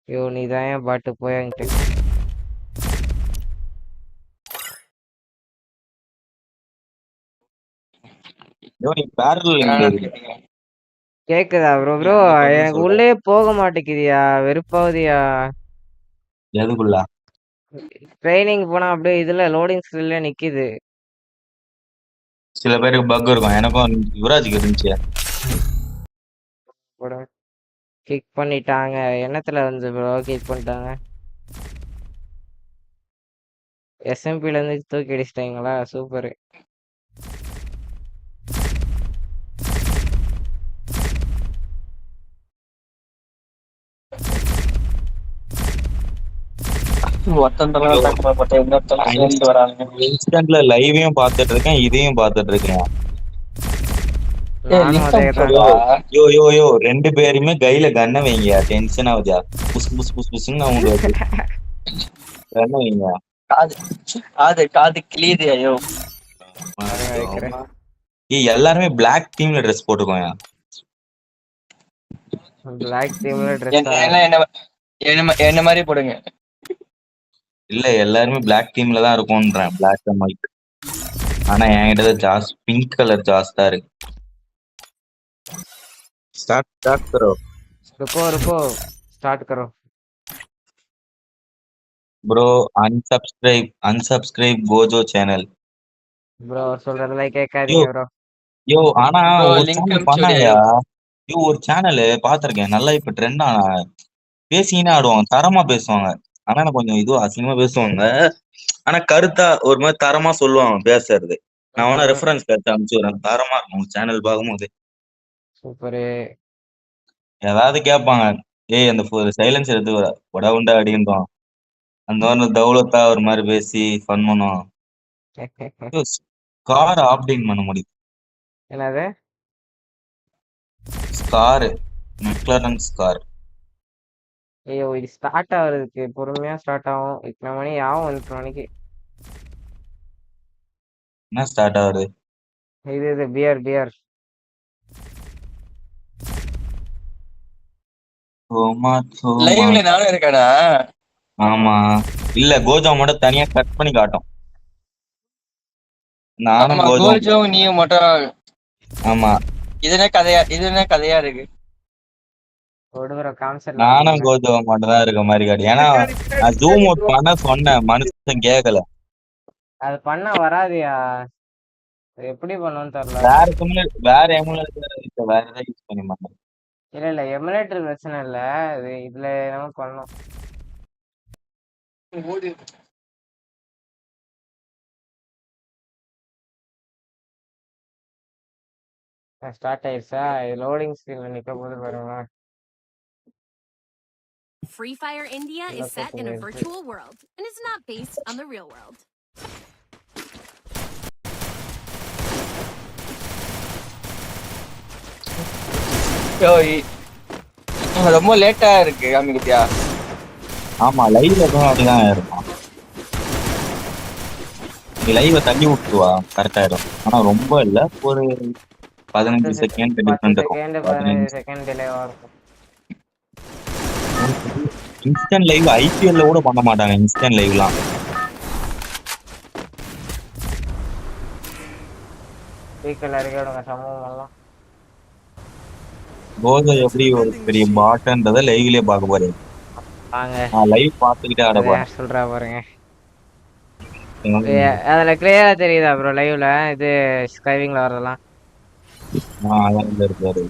ஐயோ, நீ தான் ஏன் பாட்டு போயாங்கிட்டு. யோ, நீ பேரல் கேக்குதா ப்ரோ? ப்ரோ எனக்கு உள்ளே போக மாட்டேங்குதியா, வெறுப்பாவதியா. எதுக்குள்ள ட்ரைனிங் போனா அப்படியே இதுல லோடிங் ஸ்கிரீன்ல நிக்குது. சில பேருக்கு பக் இருக்கும், எனக்கும் யுவராஜுக்கு இருந்துச்சு. கிக் பண்ணிட்டாங்க. என்னத்துல வந்து ப்ரோ கிக் பண்ணிட்டாங்க? எஸ்எம்பில இருந்து தூக்கி அடிச்சிட்டாங்களா? சூப்பர். ஒருத்தன் அட்டாக் பண்ண மாட்டேன், இன்னொருத்தன் சேர்ந்து வராங்க. இன்ஸ்டன்ட்ல லைவையும் பார்த்துட்டு இருக்கேன், இதையும் பார்த்துட்டு இருக்கேன். நானும் லிங்க் அதே தான். அனுப்பிச்சுடுறா. யோ யோ யோ 2 பேருமே கையில கண்ணை வைங்க, டென்ஷன் ஆகுதா? புஸ் புஸ் புஸ் புஸ்ன்னு அவங்களுக்கு கண்ணை வைங்க. காது காது காது கிளியுது. ஐயோ வைக்கிறேன். எல்லாருமே பிளாக் தீம்ல ட்ரெஸ் போட்டுக்கோங்க. பிளாக் டீம்ல ட்ரெஸ் என்ன மாதிரி போடுங்க. இல்ல எல்லாருமே பிளாக் தீம்ல தான் இருக்கும்ன்றேன், பிளாக் அண்ட் ஒயிட். ஆனா என்கிட்ட ஜாஸ் பிங்க் கலர் ஜாஸ் தான் இருக்கு. ஸ்டார்ட் करो. रुको स्टार्ट करो bro unsubscribe Gojo channel. Bro சொல்றதெல்லாம் கேட்காதீங்க ப்ரோ. யோ ஆனா Bro, ஒரு link சேனல் அனுப்பிச்சுடு. பண்ணாயா? யோ ஒரு சேனல் பாத்திருக்கேன், நல்லா இப்ப ட்ரெண்ட் ஆனா பேசிக்கினே ஆடுவாங்க, தரமா பேசுவாங்க. ஆனா எனக்கு கொஞ்சம் இதுவும் அசிங்கமா பேசுவாங்க. ஆனா கருத்தா ஒரு மாதிரி தரமா சொல்லுவாங்க பேசுறது. நான் வேணா ரெஃபரன்ஸ் கருத்து அனுப்பிச்சுடுறேன், தரமா இருக்கும் உங்க சேனல் பார்க்கும்போது. சூப்பரு. ஏதாவது கேட்பாங்க, ஏய் அந்த சைலன்ஸ் எடுத்து வட உண்டா அடின்றான். அந்த மாதிரி தௌலத்தா ஒரு மாதிரி பேசி ஃபன் பண்ணுவான். ஸ்கார் ஆப்டிங் பண்ண முடியும். என்னது? Scar McLaren scar. ஐயோ இது ஸ்டார்ட் ஆகுறதுக்கு பொறுமையா ஸ்டார்ட் ஆகும். இத்தனை மணி ஆகும், இத்தனை மணிக்கு. என்ன ஸ்டார்ட் ஆகுது? இது பியர் லைவ்ல நானும் இருக்கேனா? ஆமா இல்ல, கோஜோ மட்டும் தனியா கட் பண்ணி காட்டும். நானும் கோஜோ நீயும் மட்டும். ஆமா இது என்ன கதையா இருக்கு? நானும் கோஜோ மட்டும் தான் இருக்க மாதிரி காட்டு. ஏன்னா நான் ஜூம் அவுட் பண்ண சொன்னேன், மனுஷன் கேட்கல. அது பண்ண வராதியா? எப்படி பண்ணணும்னு தெரியல. வேற எமுலேட்டர் வேற ஏதாவது யூஸ் பண்ணி மாட்டேன். இல்ல எமுலேட்டர் பிரச்சனை இல்ல, இதுல நம்ம பண்ணணும். ஸ்டார்ட் ஆயிடுச்சா? லோடிங் ஸ்கிரீன்ல நிக்க போது பாருங்க. Free Fire India is set in a virtual world and is not based on the real world. ரொம்ப லேட்டா இருக்கு காமிக்கிட்டியா? ஆமா லைவ்ல தான் அப்படிதான் இருக்கும். நீ லைவ தள்ளி விட்டுருவா கரெக்ட் ஆயிடும். ஆனா ரொம்ப இல்ல, ஒரு 15 செகண்ட் டிஃபரெண்ட் இருக்கும். 15 செகண்ட் டிலேவா இருக்கும். இன்ஸ்டன்ட் லைவ் ஐபிஎல்ல கூட பண்ண மாட்டாங்க, இன்ஸ்டன்ட் லைவ்லாம். ஸ்பீக்கர்ல இருக்கவங்க சமூகம் எல்லாம் கோஜோ எப்படி ஒரு பெரிய பாட்டன்றத லைவ்லயே பார்க்க போறேன். நான் லைவ் பார்த்துக்கிட்டே ஆட போறேன். சொல்றா பாருங்க. அதுல கிளியரா தெரியுதா ப்ரோ லைவ்ல? இது ஸ்கைவிங்ல வரதெல்லாம் அதான் இருக்காரு.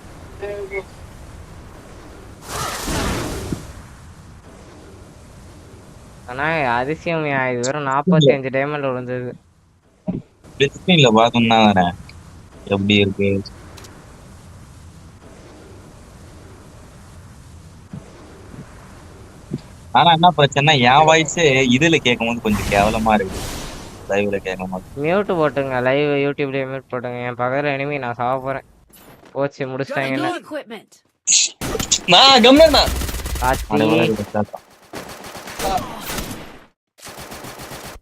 ஆனா அதிசயம், இது வெறும் 45 டைமண்ட் விழுந்தது. டிஸ்பிளேல பார்த்தோம்னா எப்படி இருக்கு. ஆனா என்ன பிரச்சனை, என் வாய்ஸ் இதுல கேட்கும்போது கொஞ்சம் கேவலமா இருக்கு, லைவ்ல கேட்கும்போது. மியூட் போட்டுங்க, லைவ் யூடியூப்லயே மியூட் போட்டுங்க. என் பக்கத்துல எனிமி, நான் சாவ போறேன். போச்சு முடிச்சிட்டாங்கல்ல. நான் கம்னா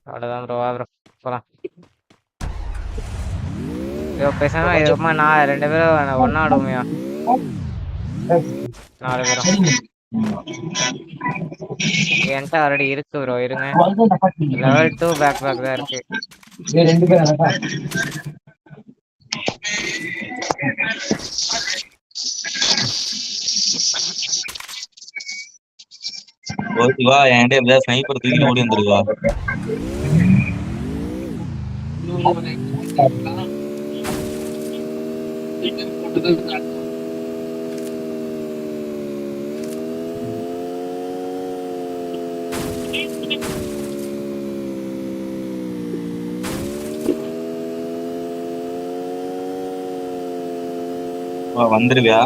அவ்வளவுதான் ப்ரோ. ப்ரோ போலாம். ஐயோ பேசாம இதுமா நான் 2 பேரும் ஒன்னா ஆடுவோமையா? 4 பேரும் என்கிட்ட ஆல்ரெடி இருக்கு ப்ரோ. இருங்க, லெவல் 2 பேக் தான் இருக்கு. ஓகேவா? என்கிட்ட எப்படியா ஸ்னைப்பர் தூக்கி ஓடி வந்துருவா. வந்துருவியா?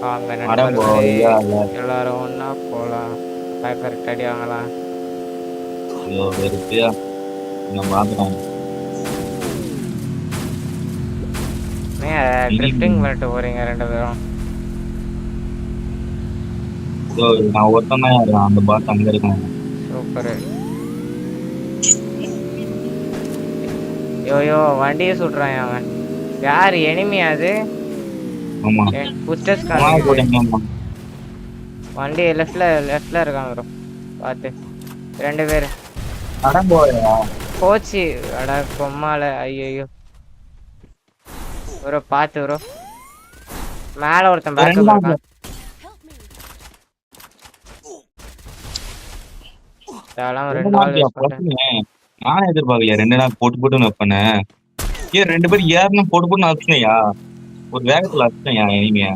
வாங்க அடம் bro, நண்பர்களே, இதா இல்ல. எல்லாரும் ஒண்ணா போலாம். பேக்கர் அடி வாங்கலாம். ஐயோ வெறுப்பியா நான் பாத்துட்டேன். ஏன் ட்ரிஃப்டிங் பண்ணிட்டு போறீங்க 2 பேரும்? ஐயோ நான் ஒருத்தன் தான் இருக்கேன், அந்த பாஸ் அங்க இருக்கான். சூப்பர். யோ வண்டியை சுடுறான் அவன். யார் எனிமியா அது? ஆமா புஸ்டர்ஸ் சும்மா போட்டீங்க. வண்டி லெஃப்ட்ல இருக்கான் ப்ரோ, பார்த்து. 2 பேர் அடம் போயா போச்சு. அட கொம்மால, ஐயோ ப்ரோ பார்த்து ப்ரோ. மேல ஒருத்தன் பேக்கப் இருக்கான். அதெல்லாம் 2 நாள் யூஸ் பண்ணேன். நானே எதிர்பார்க்கலையா 2 நாள் போட்டு வைப்பேன். ஏன் 2 பேரும் ஏறணும் போட்டு அடிச்சுனையா, ஒரு வேகத்துல அடிச்சுனையா இனிமையா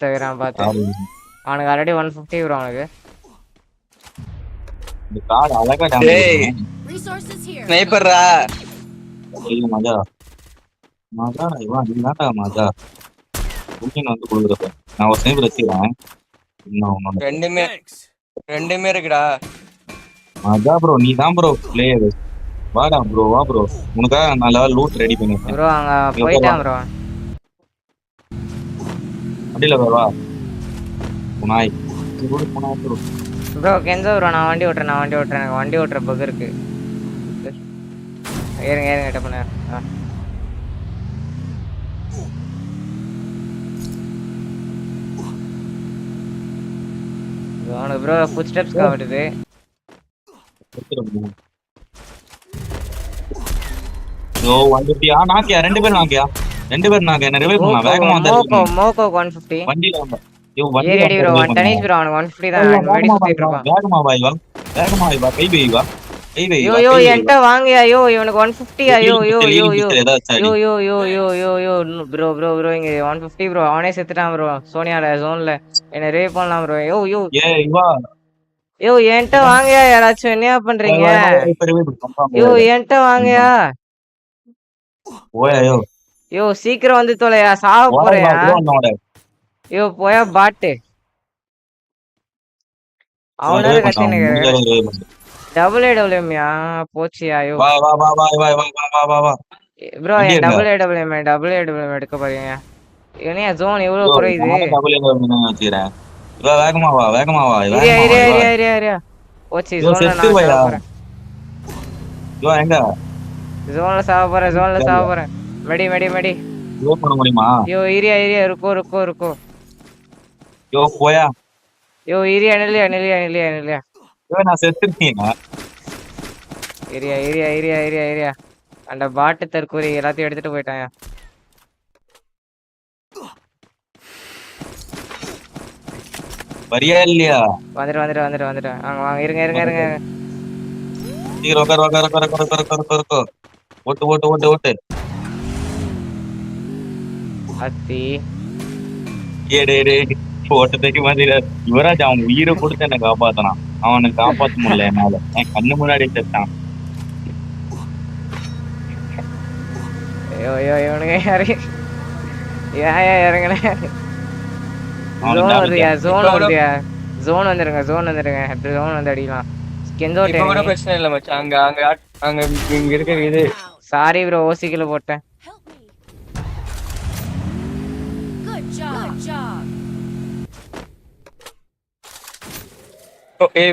தகுறான் பார்த்து. அவனுக்கு ஆல்ரெடி 150 ப்ரோ. அவனுக்கு இந்த கார் அழகா டேய். Resources here. ஸ்னைப்பர்ரா. மஜா மஜா இவன் நீதான்டா மஜா. புக்கிங் வந்து கொடுக்குறப்ப நான் ஒரு ஸ்னைப்பர் வச்சுக்கிறேன். இன்னும் ரெண்டுமே இருக்குடா. மஜா ப்ரோ, நீ தான் ப்ரோ பிளேயர். வாடா ப்ரோ, வா ப்ரோ, உனக்காக நான் லெவல் லூட் ரெடி பண்ணிருக்கேன். ப்ரோ அங்க போயிட்டான் ப்ரோ. அப்படில வா புனாய் புனாய் ப்ரோ. ப்ரோ கெஞ்சோ ப்ரோ, நான் வண்டி ஓட்டுறேன். எனக்கு வண்டி ஓட்டுற பக் இருக்கு. ஏறுங்க கிட்ட பண்ண. அவனுக்கு ப்ரோ ஃபுட் ஸ்டெப்ஸ் காட்டுது. யோ வந்துட்டியா? நாக்கியா 2 பேர் நாக்கியா 2 பேர் நாக்கியா. என்ன ரிவைவ் பண்ணலாம் வேகமா வந்தா. மோகோ 150 வண்டில வந்த. யோ ஏறி அடி ப்ரோ. 1 டனேஜ் ப்ரோ. அவனுக்கு 150 தான். வெடி சுத்திட்டு இருப்பான். வேகமா வா கை வை வா. யோ என்கிட்ட வாங்கயா. யோ இவனுக்கு 150. யோ ப்ரோ இங்க 150 ப்ரோ. அவனே செத்துட்டான் ப்ரோ. சோனியால ஜோன்ல என்ன ரேவ் பண்ணலாம் ப்ரோ. ஏய் வா என்கிட்ட வாங்கயா. யாராச்சும் என்னையா பண்றீங்க? என்கிட்ட வாங்கயா. ஓயா சீக்கிரம் வந்து தொலையா. சாவ போறியா? போயா பாட்டு. அவனால கத்தினு டபுள்ஏடபிள்யூஎம்யா போச்சியா. வா ப்ரோ என் டபுள்ஏடபிள்யூஎம் எடுக்க போறீங்க? என்னையா ஜோன் எவ்வளவு குறையுது. வச்சுக்கிறேன். வேகமா வா ஏரியா போச்சு. எங்க ஜோன்ல சாவ போறேன். மெடி பண்ண முடியுமா? ஏரியா ருக்கோ. போயா ஏரியா நிலையா. நான் செத்துருக்கீங்க. ஏரியா அந்த பாட்டு தற்கூரி எல்லாத்தையும் எடுத்துட்டு போயிட்டாங்க. வரியா இல்லையா? வந்துட்டு அங்க வாங்க. இருங்க. ஓட்டு அத்தி ஓட்டத்தைக்கு மாதிரி யுவராஜ் அவன் உயிரை கொடுத்து என்ன காப்பாத்தனான். அவனை காப்பாத்த முடியல என்னால. என் கண்ணு முன்னாடி செத்தான். இவனுங்க இறங்கின ஜோன் வந்துருங்க. ஜோன் வந்து அடிக்கலாம். இப்ப கூட பிரச்சனை இல்ல மச்சான். அங்க இங்க இருக்க இது. சாரி ப்ரோ, ஓசிக்குள்ள போட்டேன். Good job.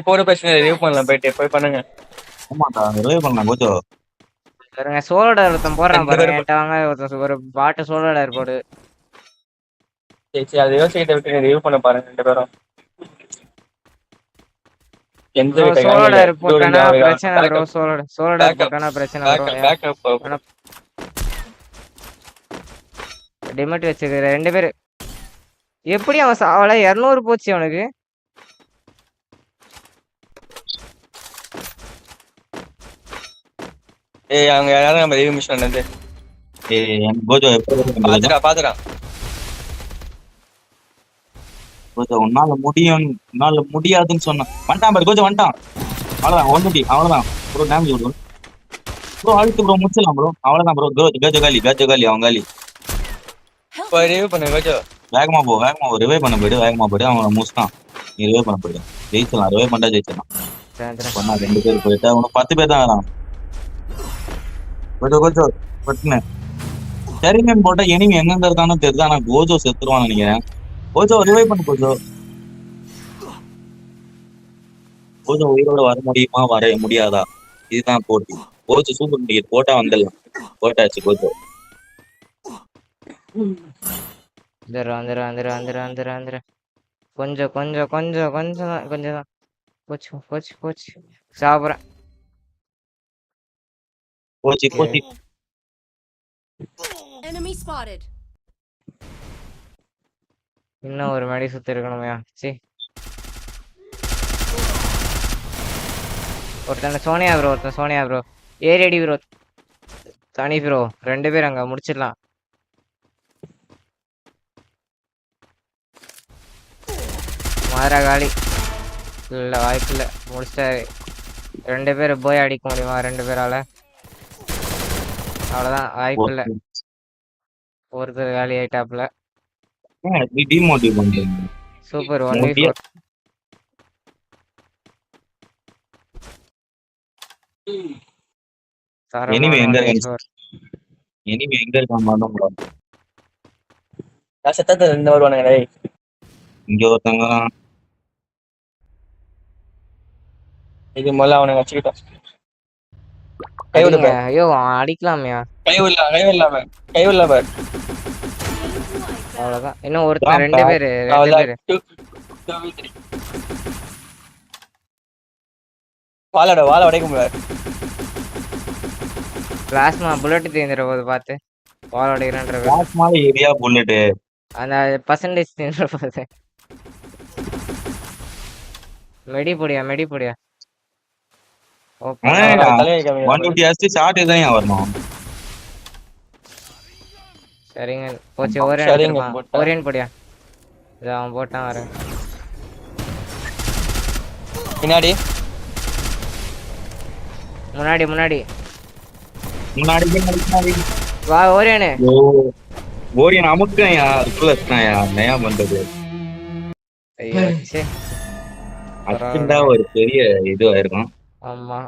போற பிரச்சனை ரிவ்யூ பண்ணலாம். போய் பண்ணுங்க. ஆமாடா ரிவ்யூ பண்ணலாம் கொஞ்சம். பாருங்க சோலோட ஒருத்தன் போடுறான் பாருங்க. என்கிட்ட வாங்க ஒருத்தன் ஒரு பாட்டு சோலோட போடு. சரி அதை யோசிக்கிட்ட விட்டு ரிவ்யூ பண்ண பாருங்க 2 பேரும். சோலோட போட்டானா பிரச்சனை வரும். சோலோட போட்டானா பிரச்சனை வரும். டிமெட் வச்சுக்கிற 2 பேரு. எப்படி அவன் சாவல? 200 போச்சு அவனுக்கு. அங்க யாரும் நம்ம ரிவ்யூ மிஷன் வந்து பாத்துடா. உன்னால முடியாதுன்னு சொன்னான். வந்துட்டான் பாரு கொஞ்சம் வந்துட்டான். அவ்வளவுதான் ப்ரோ. டேமேஜ் விடுவோம் ப்ரோ. அழுத்து ப்ரோ முடிச்சிடலாம் ப்ரோ. அவ்வளவுதான் ப்ரோ. கஜோ காலி அவன் காலி. ரிவ்யூ பண்ணு கஜோ. வேகமா போ ரிவைவ் பண்ண போயிடு, வேகமா போயிடு. அவனை முடிச்சிட்டான். நீ ரிவைவ் பண்ண போயிடு. ஜெயிச்சலாம், ரிவைவ் பண்ணா ஜெயிச்சலாம். சாயந்தரம் பண்ணா 2 பேர் போயிட்டு அவனுக்கு 10 பேர் தான் வரான். கொஞ்சம் கொஞ்சம் பட்டுன்னு சரிமேன் போட்டா எனிமி எங்க இருக்கானோ தெரியுது. ஆனா கோஜோ செத்துருவான்னு நினைக்கிறேன். கோஜோ ரிவைவ் பண்ணு கோஜோ. கோஜோ உயிரோட வர முடியுமா, வர முடியாதா? இதுதான் போட்டி. கோஜோ சூப்பர் மார்க்கெட் போட்டா வந்துடலாம். போட்டாச்சு கோஜோ. வந்துரு. கொஞ்சம் கொஞ்சம் கொஞ்சம் கொஞ்சம் தான், கொஞ்சம் தான். போச்சு சாப்பிட்றேன். போச்சு போச்சு. Enemy spotted. இன்னும் ஒரு மடி சுத்தி இருக்கணுமையா? சி ஒருத்தன் சோனியா ப்ரோ ஏரிடி ப்ரோ தனி ப்ரோ 2 பேர் அங்க முடிச்சிடலாம். மாதரா காலி இல்ல, வாய்ப்பு இல்ல, முடிச்சிட்டாரு. 2 பேர் போய் அடிக்க முடியுமா 2 பேரால? அவ்வளவுதான், வாய்ப்பு இல்ல. ஒருத்தர் காலி ஆயிட்டாப்ல. டிமோட்டிவ் பண்றீங்க. Super 1v4. எனிமி தரமான எங்க 1v4. இருக்கான்? நான் செத்தது 2 வருவானுங்க டேய். இங்க ஒருத்தங்க இது முதல்ல அவனை வச்சுக்கிட்டோம். கைவிட அடிங்க. ஐயோ அடிக்கலாமையா? கைவிடலாம அவ்வளவுதான். இன்னும் ஒருத்தர் 2 பேரு. வாழ உடைக்க முடியாது. பிளாஸ்மா புல்லட் தீர்ந்துற போது பார்த்து வால் உடைக்கிறன்ற பிளாஸ்மால ஏரியா புல்லட் அந்த பர்சன்டேஜ் தீர்ந்துற போது. மெடி பொடியா வரணும். சரிங்க போச்சு. ஓரியன் பொடியா இது அவன் போட்டான். வர பின்னாடி முன்னாடி வா ஓரியனு. ஓரியன் அமுக்கையா இருக்குல்லயா நயா பண்றது. ஐயோ சே அதுக்குண்டா ஒரு பெரிய இதுவா இருக்கும். ஆமா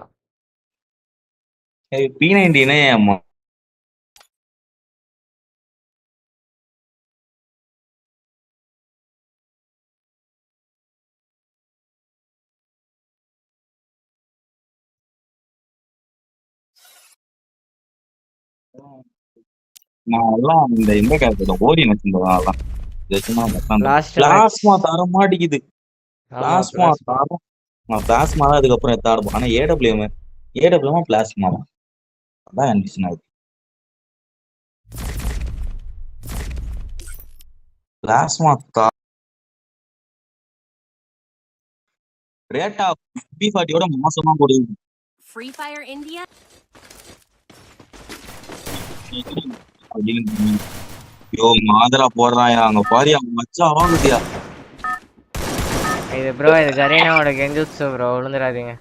P90 அம்மா நான் எல்லாம் இந்த கேரக்டர் ஓரியன் வச்சிருந்ததான் பிளாஸ்மா தர மாட்டேங்குது. பிளாஸ்மா தரம் பிளாஸ்மா தான் அதுக்கப்புறம் எத்தாடும். ஆனா ஏடபிள்யூமா பிளாஸ்மா அதான் கண்டிஷன் ஆகுது. பிளாஸ்மா ரேட்டா P40 மோசமா போடுது. Free Fire India. யோ மாதரா போடுறாயா அங்க பாரு அவங்க வச்சா ஆகுதியா. இது ப்ரோ இது கரீனாவோட கெஞ்சுட்சு ப்ரோ, விழுந்துடாதீங்க.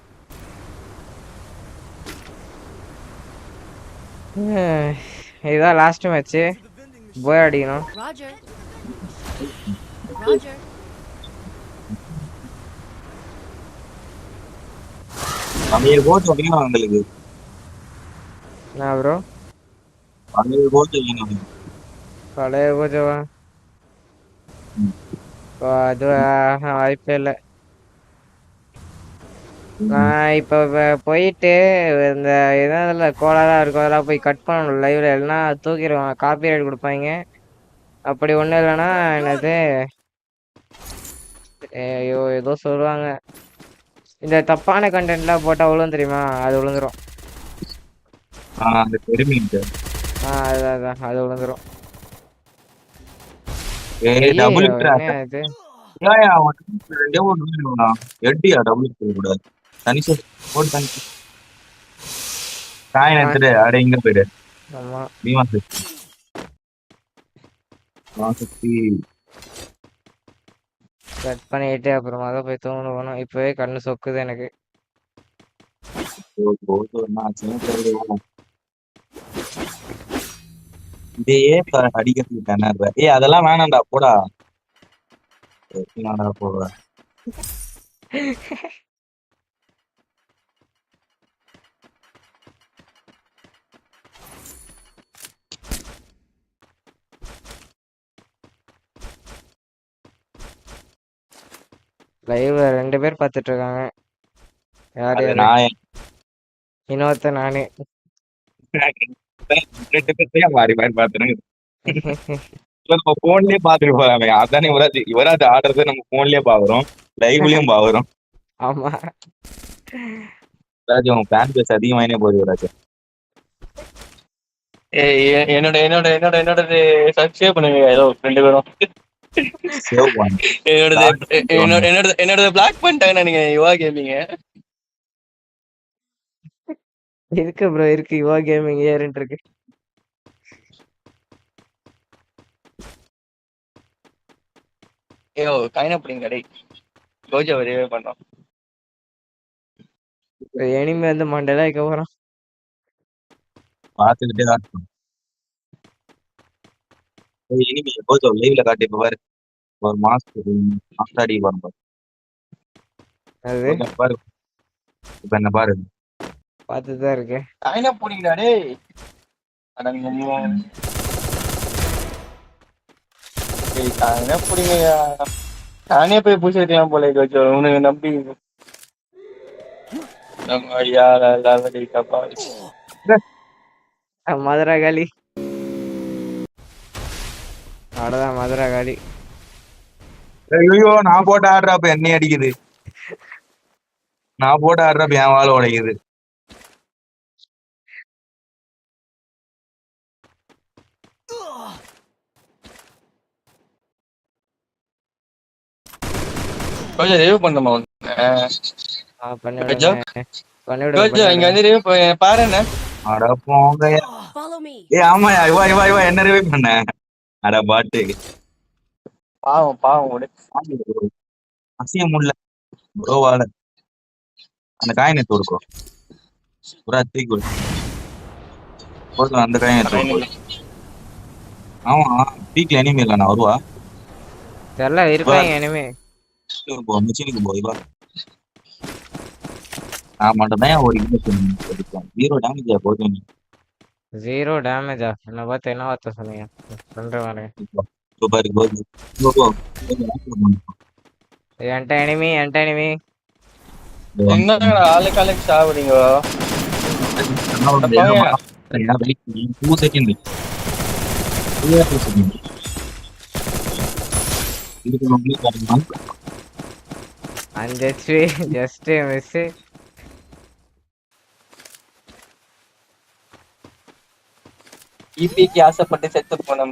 இதுதான் லாஸ்ட் மேட்ச். போய் அடிக்கணும். Roger. பழைய கோச் அப்படின்னா உங்களுக்கு என்ன ப்ரோ பழைய கோச் வேணும். பழைய கோச்சவா? அது வாய்ப்பே இல்லை. நான் இப்போ போயிட்டு இந்த எதாவது கோலாதான் இருக்கும் அதெல்லாம் போய் கட் பண்ணணும் லைவ்ல, இல்லைன்னா தூக்கிடுவாங்க, காப்பி ரைட் கொடுப்பாங்க. அப்படி ஒன்றும் இல்லைன்னா என்னது ஐயோ ஏதோ சொல்லுவாங்க, இந்த தப்பான கண்டென்ட்லாம் போட்டால் விழுவும் தெரியுமா, அது விழுந்துரும். அதான் அது விழுந்துரும். இது கட் பண்ணிட்டு அப்புறமா தான் போய் தூங்கணும். இப்பவே கண்ணு சொக்குது எனக்கு. இதையே அடிக்கிறதுக்கு திணற. ஏய் அதெல்லாம் வேணாம்டா போடா. எப்படிடா போவ? லைவ்ல 2 பேர் பார்த்துட்டு இருக்காங்க. யார் அது யாரு? நான் இன்னொருத்த நானு. 2 பேர்த்தையும் மாறி மாறி பாத்துருங்க. நம்ம போன்லயே பாத்துட்டு போறாங்க. அதானே யுவராஜ் ஆடுறத நம்ம போன்லயே பாக்குறோம், லைவ்லயும் பாக்குறோம். ஆமா. யுவராஜ் உங்க ஃபேன் பேஸ் அதிகமாயினே போகுது யுவராஜ். என்னோட என்னோட என்னோட என்னோட சப்ஸ்கிரைப் பண்ணுங்க ஏதோ 2 பேரும். சேவ் பண்ணு. என்னோட பிளாக் பண்ணிட்டாங்க நீங்க யுவா கேமிங்க. இருக்கு ப்ரோ இருக்கு. யுவா கேமிங் ஏறிட்டு இருக்கு. ஐயோ கைனா பிடிங்க கடை கோஜா வரையவே பண்றோம். எனிமே வந்து மண்டல வைக்க போறான். பாத்துக்கிட்டே தான் இருக்கணும். இனிமே கோஜோ லைவ்ல காட்டி இப்ப பாரு. ஒரு மாஸ்டர் அடி பாருங்க. அது பாரு இப்ப என்ன பாரு. பார்த்துட்டு தான் இருக்கேன். கைனா பிடிங்கடா டேய். கைனா பிடிங்க. நானே போய் பூசி வைக்கலாம் போல கோஜோ உனக்கு நம்பி. நம்ம ஐயா கப்பா மதுரா காலி. அவ்வளோதான் மதுரா காலி. ஐயோ நான் போட்டு ஆடுறப்ப என்னை அடிக்குது. நான் போட்டு ஆடுறப்ப என் வாழ உடைக்குது. கொஞ்சம் ரிவ்யூ பண்ணுமா பண்ணிவிடுங்க. கொஞ்சம் இங்க வந்து ரிவ்யூ பாரு என்ன. அட போங்க. Follow me. ஏ ஆமாயா இவா என்ன ரிவே பண்ண. அட பாட்டு பாவம் அசியம் முடியல ப்ரோவால. அந்த காயினை தொடுக்கோ புறா தூக்கி கொடுத்து அந்த காயினை தொடுக்கோ. ஆமா பீக்ல எனிமே இல்ல நான் வருவா தெரியல இருப்பாங்க இனிமே. மிச்சினுக்கு போ இவா. நான் மட்டும் தான் ஒரு எடுப்பேன். 0 டேமேஜ் போதும். 0 டேமேஜா? என்ன பார்த்து என்ன வார்த்தை சொன்னீங்க? சொல்ற மாதிரி என்கிட்ட எனிமி என்ன ஆளுக்கு ஆளுக்கு சாப்பிடுறீங்க. 2 செகண்ட் இதுக்கு 5 HP ஜஸ்ட் மிஸ். இபிக்கு ஆசைப்பட்டு செத்து போன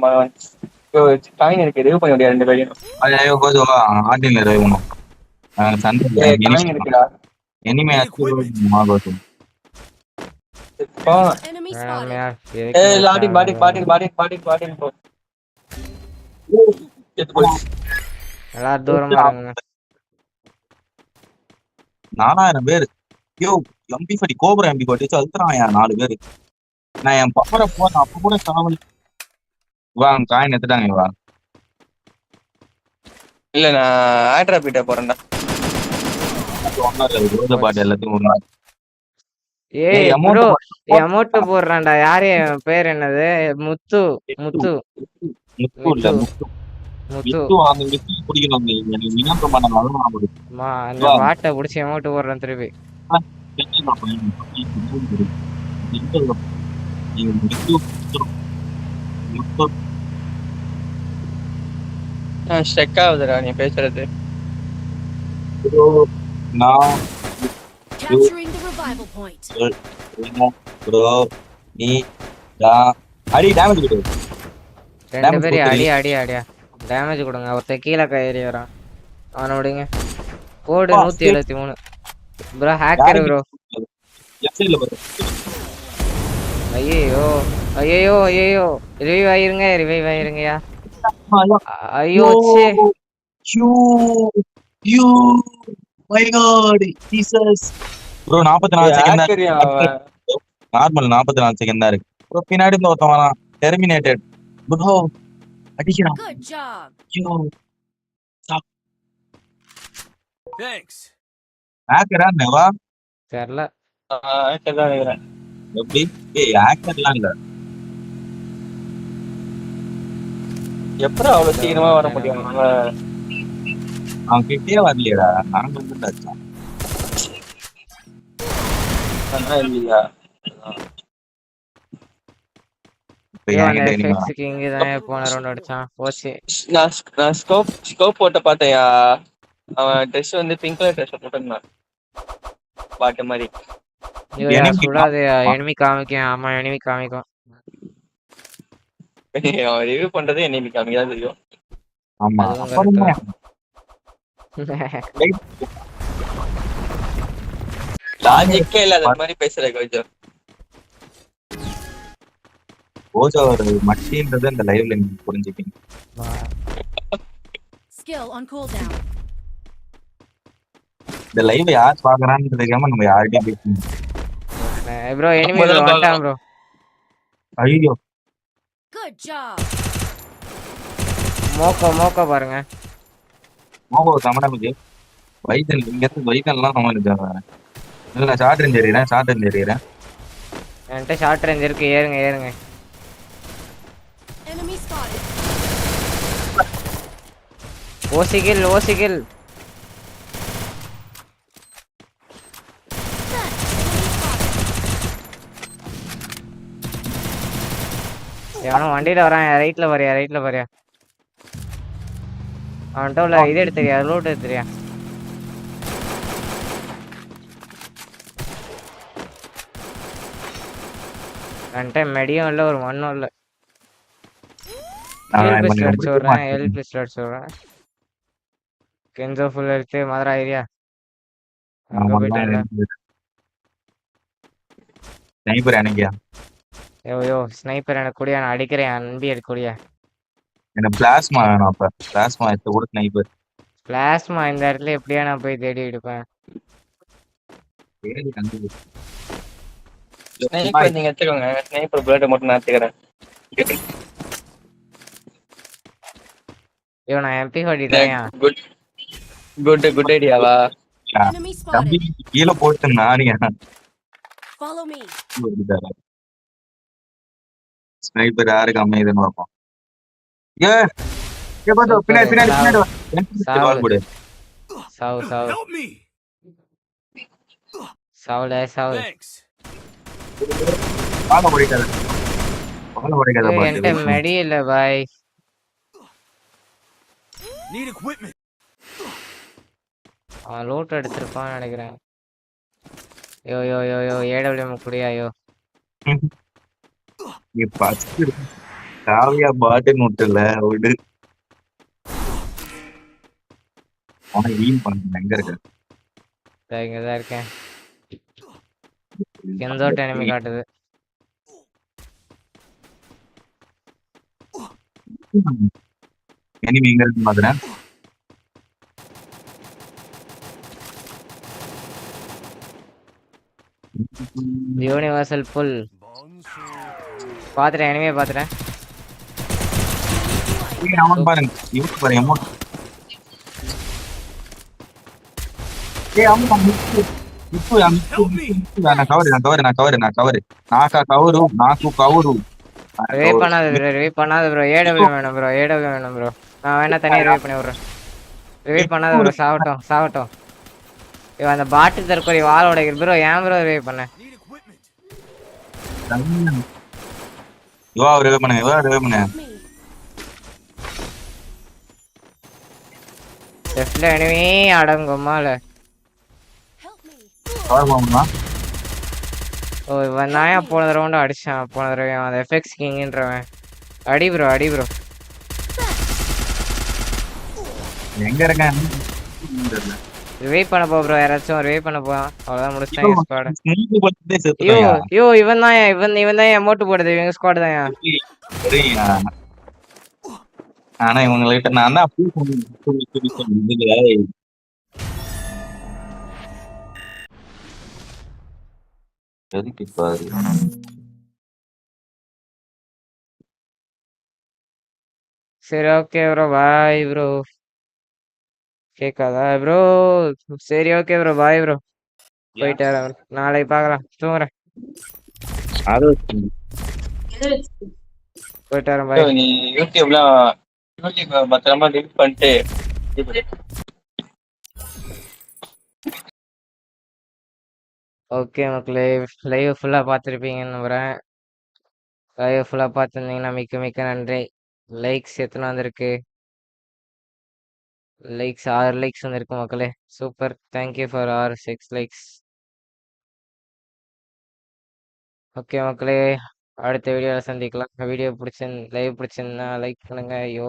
காயின் இருக்கு ரிவ்யூ பண்ண முடியாது 2 பேரும். ஐயோ கோஜோ ஆட்டில ரைவணும் சண்டை காயின் இருக்குடா. எனிமே ஆச்சு Enemy spotted. லாடி பாட்டி போ. எல்லாரும் தூரமா இருங்க. 4000 பேர். யோ MP40 கோபரா MP40 வச்சு அழுத்துறான் 4 பேர். நான் என் பவரை போறேன் அப்ப கூட சாவலி. வா காயின் எடுத்துட்டாங்க வா. இல்ல நான் ஆட்ரா பீட்ட போறேன்டா. ஒண்ணா பாட்டு எல்லாத்தையும் ஒண்ணா. ஏய் ப்ரோ அமௌண்ட் போடுறான்டா. யாரு பேர் என்னது? முத்து முத்து முத்து வாங்க குடிக்கணும். எனக்கு வினோதம் பண்ணாலும் அந்த பாட்டை பிடிச்சி அமௌண்ட் போடுறேன் திருப்பி. ஸ்டெக் ஆகுதுடா நீ பேசுறது. Capturing the revival point. Bro நீ அடி டேமேஜ் கொடு. 2 பேரும் அடியா டேமேஜ் கொடுங்க. ஒருத்தன் கீழே ஏறி வரான். அவனை விடுங்க. கோடு 173 ப்ரோ. Hacker bro. ஐயோ ரிவைவ் ஆயிருங்கயா. ஐயோ my god Jesus bro 44 second normal 44 second தான் இருக்கு. ப்ரோ பின்னாடி இருந்து ஒருத்தன் வரான். டெர்மினேட்டட் ப்ரோ அடிக்கிறான். Good job. ஐயோ Thanks. ஹேக்கரா நெவா தெரியல. தான் நினைக்கிறேன். எப்படி? ஏய் ஹேக்கர்லாம் இல்ல. எப்பறம் அவ்வளவு சீக்கிரமா வர முடியும்? அவன் கிட்டே வரலையடா. நாங்க வந்து அடிச்சான். இல்லையா? இப்ப ஐயோ அந்த என்கிட்ட இனிமே எஃபெக்ட்ஸுக்கு இங்கே தான் போன ரவுண்ட் அடிச்சான். போச்சு. நான் ஸ்கோப் போட்ட பார்த்தேன்யா. அவன் ட்ரெஸ் வந்து பிங்க் கலர் ட்ரெஸ் போட்டிருந்தான், பாட்டு மாதிரி. ஐயோ enemy சுடாது. எனிமி காமிக்கும். ஆமா எனிமி காமிக்கும். அவன் ரிவ்யூ பண்றதே என்னை காமிக்கதான் தெரியும். ஆமா அதுவும் அப்புறம் லாஜிக்கே இல்லாத மாதிரி பேசுற கொஞ்சம். ஓஜோ ஒரு மட்டின்றது இந்த லைவ்ல நீங்க புரிஞ்சுக்கீங்க. Skill on cooldown. இந்த லைவ் யார் பாக்குறான்னு தெரியாம நம்ம யார்கிட்டயும் பேசணும். ப்ரோ எனிமி வந்துட்டான் ப்ரோ. ஐயோ Good job. மோக்கோ பாருங்க. மோகோ சமணமிக்கு வைத்தல் இங்க இருந்து வைத்தல்லாம் சமாளிச்சாங்க. இல்ல நான் ஷார்ட் ரேஞ்ச் ஏறிறேன். என்கிட்ட ஷார்ட் ரேஞ்ச் இருக்கு. ஏறுங்க. Enemy spotted. ஓசிகில். எவனும் வண்டியில வரான். ரைட்ல வரியா. அவன்கிட்ட உள்ள இது எடுத்துறியா? லூட் எடுத்துறியா? என்கிட்ட மெடியும் இல்லை, ஒரு மண்ணும் இல்லை. அடிச்சு விடுறேன். கென்சோ ஃபுல் எடுத்து மதுரா ஏரியா அங்க போயிட்டு ஸ்னைப்பர் எனக்கியா? ஐயோ ஸ்னைப்பர் எனக்கு கூடிய நான் அடிக்கிறேன். அன்பி எடுக்கக்கூடிய எனக்கு பிளாஸ்மா வேணும். அப்ப பிளாஸ்மா எடுத்து கூட ஸ்னைப்பர். பிளாஸ்மா இந்த இடத்துல எப்படியா நான் போய் தேடி எடுப்பேன். ஸ்னைப்பர் நீங்க எடுத்துக்கோங்க. ஸ்னைப்பர் புல்லட் மட்டும் நான் எடுத்துக்கிறேன். ஐயோ நான் எம்பி ஓடிட்டேன். குட் ஐடியாவா? Enemy spotted. கீழே போட்டு நானியா Follow me. ஸ்னைப்பர் யாருக்கு அமையுதுன்னு பார்ப்போம். பின்னாடி வால் போடு. சாவு Help me. சாவுல Thanks. வாழ உடைக்காத என்கிட்ட மெடி இல்ல பாய். Need equipment. அவன் லூட் எடுத்திருப்பான்னு நினைக்கிறேன். யோ AWM கூடியா? ஐயோ நீ ஃபர்ஸ்ட் காவியா பாட்டுன்னு விட்டுல விடு. அவனை ஹீல் பண்ண எங்க இருக்க? இங்கதான் இருக்கேன். கென்சோட் எனிமி காட்டுது. எனிமி எங்க இருக்கு பாக்குறேன். யூனிவர்சல் புல் பாத்துட்டேன். எனிமே பாத்துட்டேன். அவன் பாருங்க இவனுக்கு பாருங்க அமௌண்ட். நான் கவரு. ரிவைவ் பண்ணாத ப்ரோ. AWM வேணும் ப்ரோ. நான் வேணா தனியா ரிவைவ் பண்ணி விடுறேன். ரிவைவ் பண்ணாத ப்ரோ. சாவட்டும். இவன் அந்த பாட்டு தற்கொலை வால் உடைக்கிற ப்ரோ. ஏன் ப்ரோ ரிவைவ் பண்ண? ரிவைவ் பண்ண. லெஃப்ட்ல எனிமி அடங்குமால. ஓ இவன் தான் போன தடவை அடிச்சான். போன தடவை அந்த எஃபெக்ட்ஸ் கிங்ன்றவன். அடி ப்ரோ. எங்க இருக்கேன்? ரிவைவ் பண்ண போ ப்ரோ. யாராச்சும் ரிவைவ் பண்ண போ. அவ்வளவுதான் முடிச்சிட்டாங்க ஸ்குவாட். ஐயோ இவன் தான் அமௌண்ட் போடுது. இவங்க ஸ்குவாட் தான். ஆனா இவங்ககிட்ட நான் தான் எதுக்கு பாரு சரி ஓகே ப்ரோ பாய் ப்ரோ. கேட்காதா ப்ரோ? சரி ஓகே ப்ரோ பாய் ப்ரோ. போயிட்டு வரேன். நாளைக்கு பார்க்கலாம். தூங்குறேன். அது போயிட்டு வரேன் bro, பாய். நீ யூடியூப் பத்திரமா டெலிட் பண்ணிட்டு இது பண்ணு. ஓகே மக்களே, லைவ் ஃபுல்லா பார்த்துருப்பீங்கன்னு நம்புறேன். லைவ் ஃபுல்லா பார்த்துருந்தீங்கன்னா மிக்க மிக்க நன்றி. லைக்ஸ் எத்தனை வந்திருக்கு? லைக்ஸ் 6 லைக்ஸ் வந்திருக்கு மக்களே. Super. Thank you for 6 likes. Okay மக்களே, அடுத்த வீடியோவில் சந்திக்கலாம். வீடியோ லைவ் பிடிச்சிருந்தா லைக் பண்ணுங்க. ஐயோ,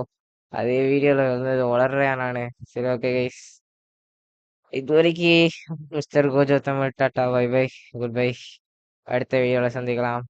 அதே வீடியோவில் வந்து வளர்றேன் நான். சரி ஓகே கைஸ், இது வரைக்கும் mister Gojo Tamil tata bye bye good bye. அடுத்த வீடியோவில் சந்திக்கலாம்.